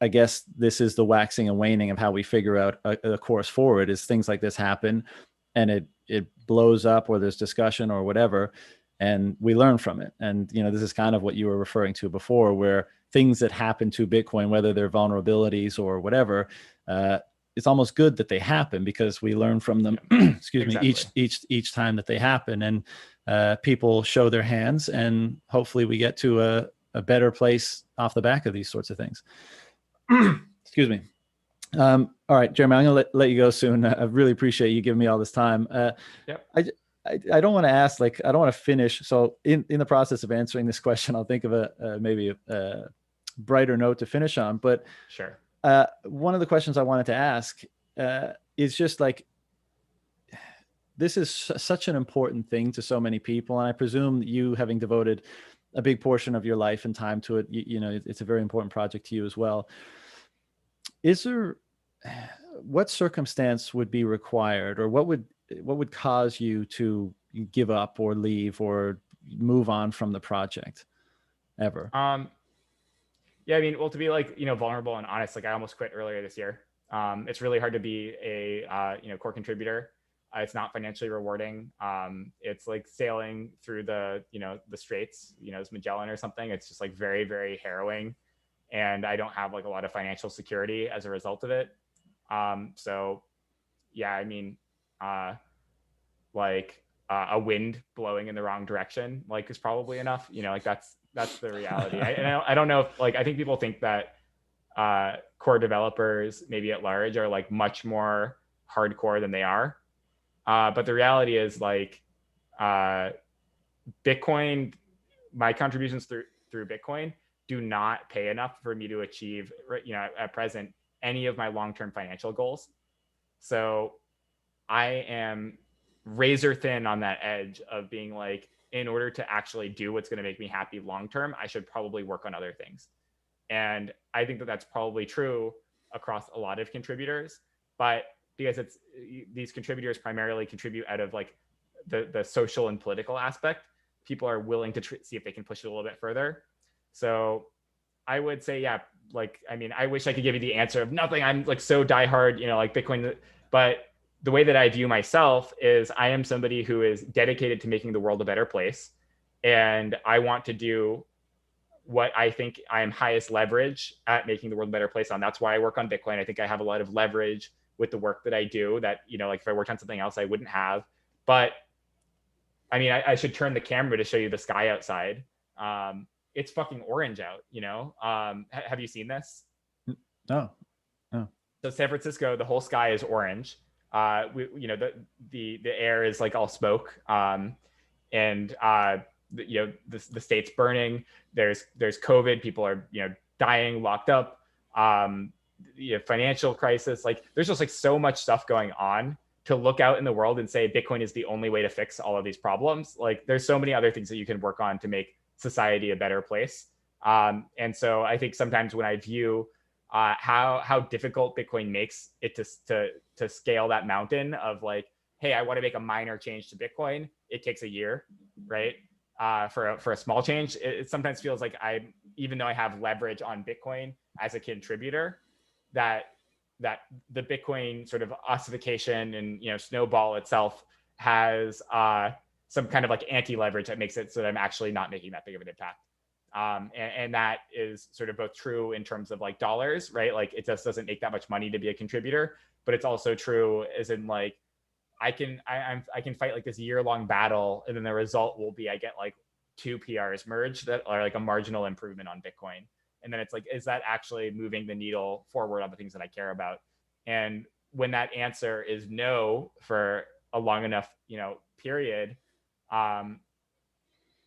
I guess this is the waxing and waning of how we figure out a course forward, is things like this happen, and it blows up or there's discussion or whatever, and we learn from it. And this is kind of what you were referring to before, where things that happen to Bitcoin, whether they're vulnerabilities or whatever, it's almost good that they happen because we learn from them. Excuse me, each time that they happen, and people show their hands, and hopefully we get to a better place off the back of these sorts of things. Excuse me. All right, Jeremy, I'm going to let you go soon. I really appreciate you giving me all this time. Yep. I don't want to ask, like, I don't want to finish. So in the process of answering this question, I'll think of maybe a brighter note to finish on. But sure. One of the questions I wanted to ask is just like, this is such an important thing to so many people. And I presume you, having devoted a big portion of your life and time to it, it's a very important project to you as well. Is there, what circumstance would be required, or what would cause you to give up or leave or move on from the project ever? Yeah, I mean, well, to be like, vulnerable and honest, like I almost quit earlier this year. It's really hard to be a, core contributor. It's not financially rewarding. It's like sailing through the straits, it's Magellan or something. It's just like very, very harrowing. And I don't have like a lot of financial security as a result of it. So yeah, I mean, a wind blowing in the wrong direction, like, is probably enough, like that's the reality. I don't know if, like, I think people think that core developers maybe at large are like much more hardcore than they are. But the reality is, like, Bitcoin, my contributions through Bitcoin do not pay enough for me to achieve, at present, any of my long-term financial goals. So I am razor thin on that edge of being like, in order to actually do what's going to make me happy long-term, I should probably work on other things. And I think that that's probably true across a lot of contributors, but because these contributors primarily contribute out of like the social and political aspect, people are willing to see if they can push it a little bit further. So I would say, yeah, like, I mean, I wish I could give you the answer of nothing. I'm like so diehard, like Bitcoin, but the way that I view myself is I am somebody who is dedicated to making the world a better place. And I want to do what I think I am highest leverage at making the world a better place on. That's why I work on Bitcoin. I think I have a lot of leverage with the work that I do that, like if I worked on something else, I wouldn't have. But I mean, I should turn the camera to show you the sky outside. It's fucking orange out, have you seen this? No. So San Francisco, the whole sky is orange. The air is like all smoke. And the state's burning. There's COVID. People are, dying, locked up. Financial crisis. Like, there's just like so much stuff going on to look out in the world and say Bitcoin is the only way to fix all of these problems. Like, there's so many other things that you can work on to make society a better place. And so I think sometimes when I view how difficult Bitcoin makes it to scale that mountain of like, hey, I want to make a minor change to Bitcoin, it takes a year, right? For a small change, it sometimes feels like even though I have leverage on Bitcoin as a contributor, that the Bitcoin sort of ossification and snowball itself has some kind of like anti-leverage that makes it so that I'm actually not making that big of an impact. And that is sort of both true in terms of like dollars, right? Like, it just doesn't make that much money to be a contributor, but it's also true as in like, I can fight like this year-long battle, and then the result will be I get like 2 PRs merged that are like a marginal improvement on Bitcoin. And then it's like, is that actually moving the needle forward on the things that I care about? And when that answer is no for a long enough, period, and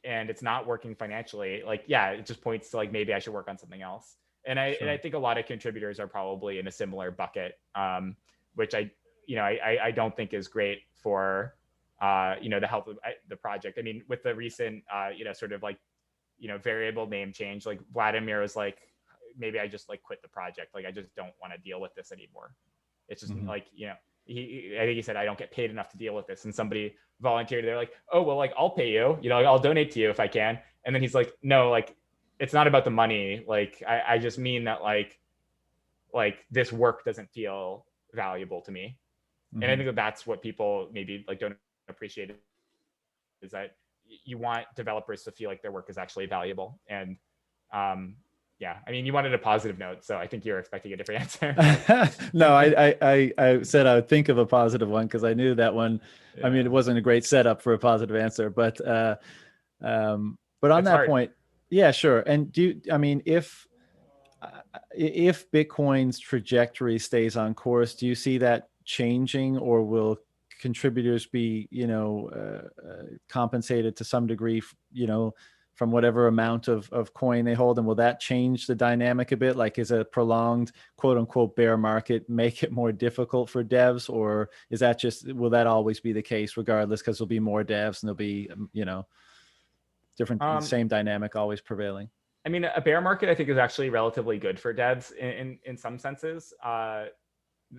it's not working financially, like, yeah, it just points to like, maybe I should work on something else. And I think a lot of contributors are probably in a similar bucket, which I don't think is great for the health of the project. I mean, with the recent sort of like variable name change, like Vladimir was like, maybe I just like quit the project, like I just don't want to deal with this anymore. It's just like, I think he said, I don't get paid enough to deal with this. And somebody volunteered. They're like, oh, well, like, I'll pay you, like, I'll donate to you if I can. And then he's like, no, like, it's not about the money. Like, I just mean that like this work doesn't feel valuable to me. And I think that that's what people maybe like don't appreciated is that you want developers to feel like their work is actually valuable. And yeah, I mean, you wanted a positive note, so I think you're expecting a different answer. No, I said I would think of a positive one because I knew that one. I mean, Yeah, it wasn't a great setup for a positive answer, but on it's that hard. point, yeah, sure. And I mean, if Bitcoin's trajectory stays on course, do you see that changing, or will contributors be, compensated to some degree, from whatever amount of coin they hold? And will that change the dynamic a bit? Like, is a prolonged quote unquote bear market make it more difficult for devs, or will that always be the case regardless? Because there'll be more devs and there'll be, different, Um, same dynamic always prevailing. I mean, a bear market I think is actually relatively good for devs in some senses.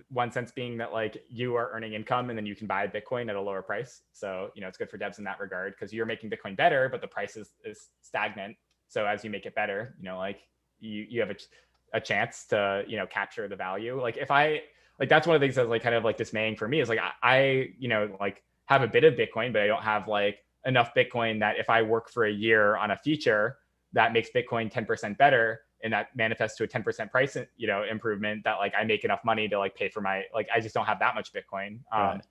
One sense being that like you are earning income and then you can buy Bitcoin at a lower price. So, it's good for devs in that regard because you're making Bitcoin better, but the price is stagnant. So as you make it better, like you have a chance to, capture the value. Like if I, like, that's one of the things that's like kind of like dismaying for me is like, I like have a bit of Bitcoin, but I don't have like enough Bitcoin that if I work for a year on a feature that makes Bitcoin 10% better, and that manifests to a 10% price, improvement, that like I make enough money to like pay for my, like, I just don't have that much Bitcoin. Right.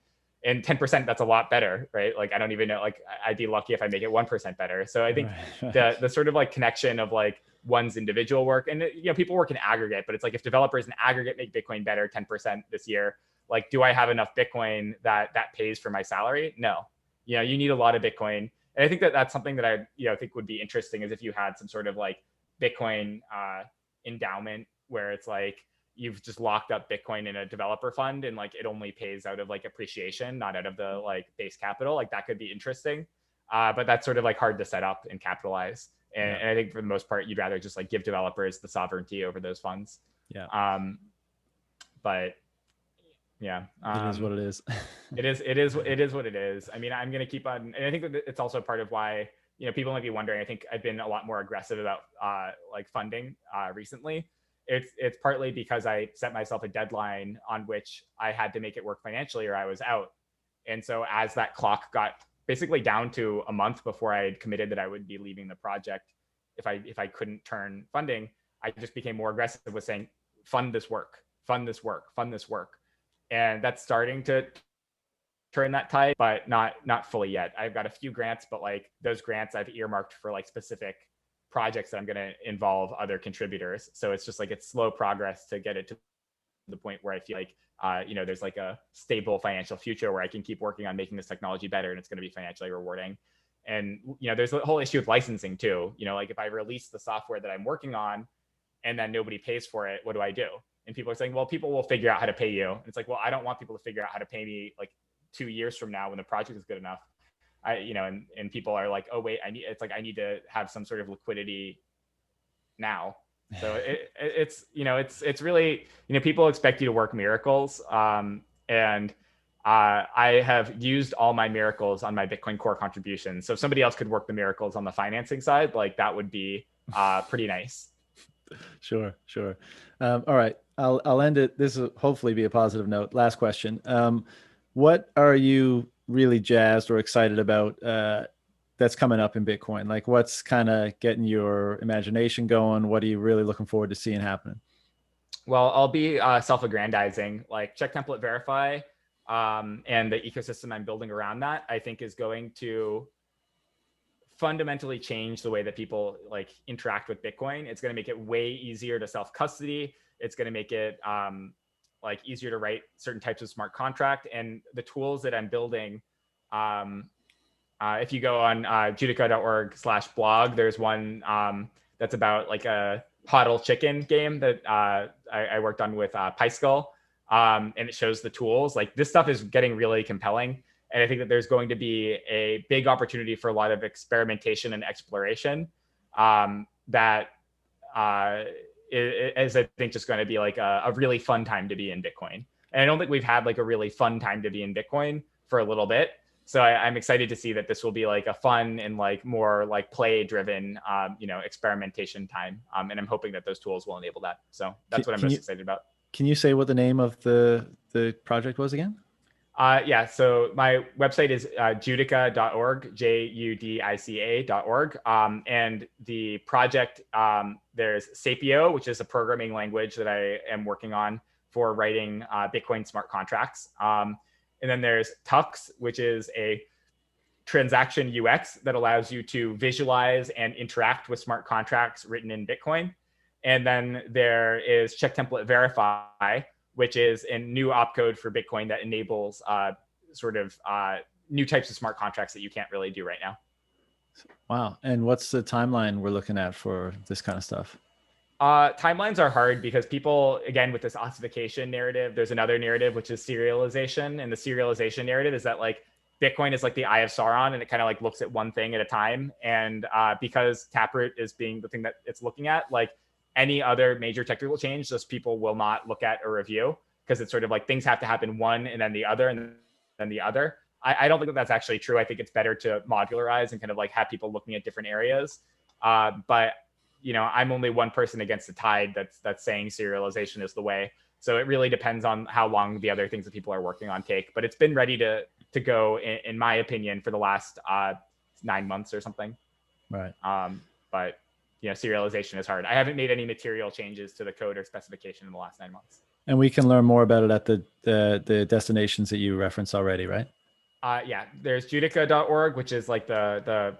And 10%, that's a lot better, right? Like, I don't even know, like, I'd be lucky if I make it 1% better. So I think Right. Right. the sort of like connection of like one's individual work, and people work in aggregate, but it's like if developers in aggregate make Bitcoin better 10% this year, like, do I have enough Bitcoin that pays for my salary? No. You need a lot of Bitcoin. And I think that that's something that I think would be interesting, is if you had some sort of like Bitcoin endowment where it's like you've just locked up Bitcoin in a developer fund and like it only pays out of like appreciation, not out of the like base capital. Like that could be interesting. But that's sort of like hard to set up and capitalize. And, Yeah. and I think for the most part, you'd rather just like give developers the sovereignty over those funds. Yeah. Um, but yeah, It is what it is. it is what it is. I mean, I'm going to keep on, and I think that it's also part of why, people might be wondering. I think I've been a lot more aggressive about like funding recently. It's partly because I set myself a deadline on which I had to make it work financially or I was out. And so as that clock got basically down to a month before I had committed that I would be leaving the project, if I couldn't turn funding, I just became more aggressive with saying, fund this work, fund this work, fund this work. And that's starting to turn that tide, but not fully yet. I've got a few grants, but like those grants I've earmarked for like specific projects that I'm going to involve other contributors. So it's just like it's slow progress to get it to the point where I feel like there's like a stable financial future where I can keep working on making this technology better and it's going to be financially rewarding. And there's the whole issue with licensing too. Like if I release the software that I'm working on and then nobody pays for it, what do I do? And people are saying, well, people will figure out how to pay you. And it's like, well, I don't want people to figure out how to pay me like 2 years from now when the project is good enough. And people are like, oh wait, I need to have some sort of liquidity now. So it's really, people expect you to work miracles. And I have used all my miracles on my Bitcoin Core contributions. So if somebody else could work the miracles on the financing side, like that would be pretty nice. Sure, sure. All right, I'll end it. This will hopefully be a positive note. Last question. What are you really jazzed or excited about that's coming up in Bitcoin? Like, what's kind of getting your imagination going? What are you really looking forward to seeing happening? Well, I'll be self-aggrandizing, like check template verify, and the ecosystem I'm building around that, I think is going to fundamentally change the way that people like interact with Bitcoin. It's going to make it way easier to self-custody. It's going to make it like easier to write certain types of smart contract. And the tools that I'm building, if you go on judica.org/blog, there's one that's about like a hodl chicken game that I worked on with PySkull. And it shows the tools. Like this stuff is getting really compelling. And I think that there's going to be a big opportunity for a lot of experimentation and exploration that is, I think, just going to be like a really fun time to be in Bitcoin. And I don't think we've had like a really fun time to be in Bitcoin for a little bit. So I'm excited to see that this will be like a fun and like more like play driven, experimentation time. And I'm hoping that those tools will enable that. So that's what I'm most excited about. Can you say what the name of the project was again? Yeah, so my website is judica.org, judica.org. And the project, there's Sapio, which is a programming language that I am working on for writing Bitcoin smart contracts. And then there's Tux, which is a transaction UX that allows you to visualize and interact with smart contracts written in Bitcoin. And then there is Check Template Verify, which is a new opcode for Bitcoin that enables sort of new types of smart contracts that you can't really do right now. Wow. And what's the timeline we're looking at for this kind of stuff? Timelines are hard because people, again, with this ossification narrative, there's another narrative, which is serialization. And the serialization narrative is that like Bitcoin is like the eye of Sauron and it kind of like looks at one thing at a time. And because Taproot is being the thing that it's looking at, like any other major technical change, those people will not look at or review because it's sort of like things have to happen one and then the other and then the other. I don't think that that's actually true. I think it's better to modularize and kind of like have people looking at different areas. But I'm only one person against the tide that's saying serialization is the way. So it really depends on how long the other things that people are working on take. But it's been ready to go, in my opinion, for the last 9 months or something. Right. But serialization is hard. I haven't made any material changes to the code or specification in the last 9 months. And we can learn more about it at the destinations that you referenced already, right? Yeah, there's judica.org, which is like the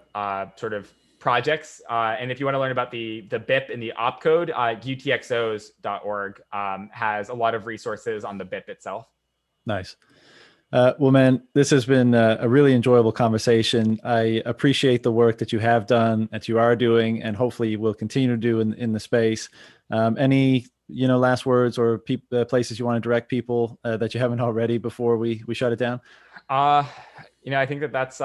sort of projects. And if you want to learn about the BIP and the opcode, utxos.org has a lot of resources on the BIP itself. Nice. Well, man, this has been a really enjoyable conversation. I appreciate the work that you have done, that you are doing, and hopefully you will continue to do in the space. Any last words or places you want to direct people that you haven't already before we shut it down? I think that's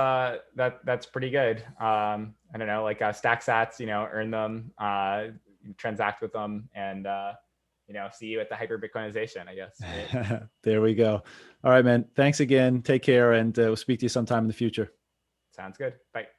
pretty good. I don't know, like stack sats, earn them, transact with them, and see you at the hyper Bitcoinization, I guess. Right? There we go. All right, man. Thanks again. Take care, and we'll speak to you sometime in the future. Sounds good. Bye.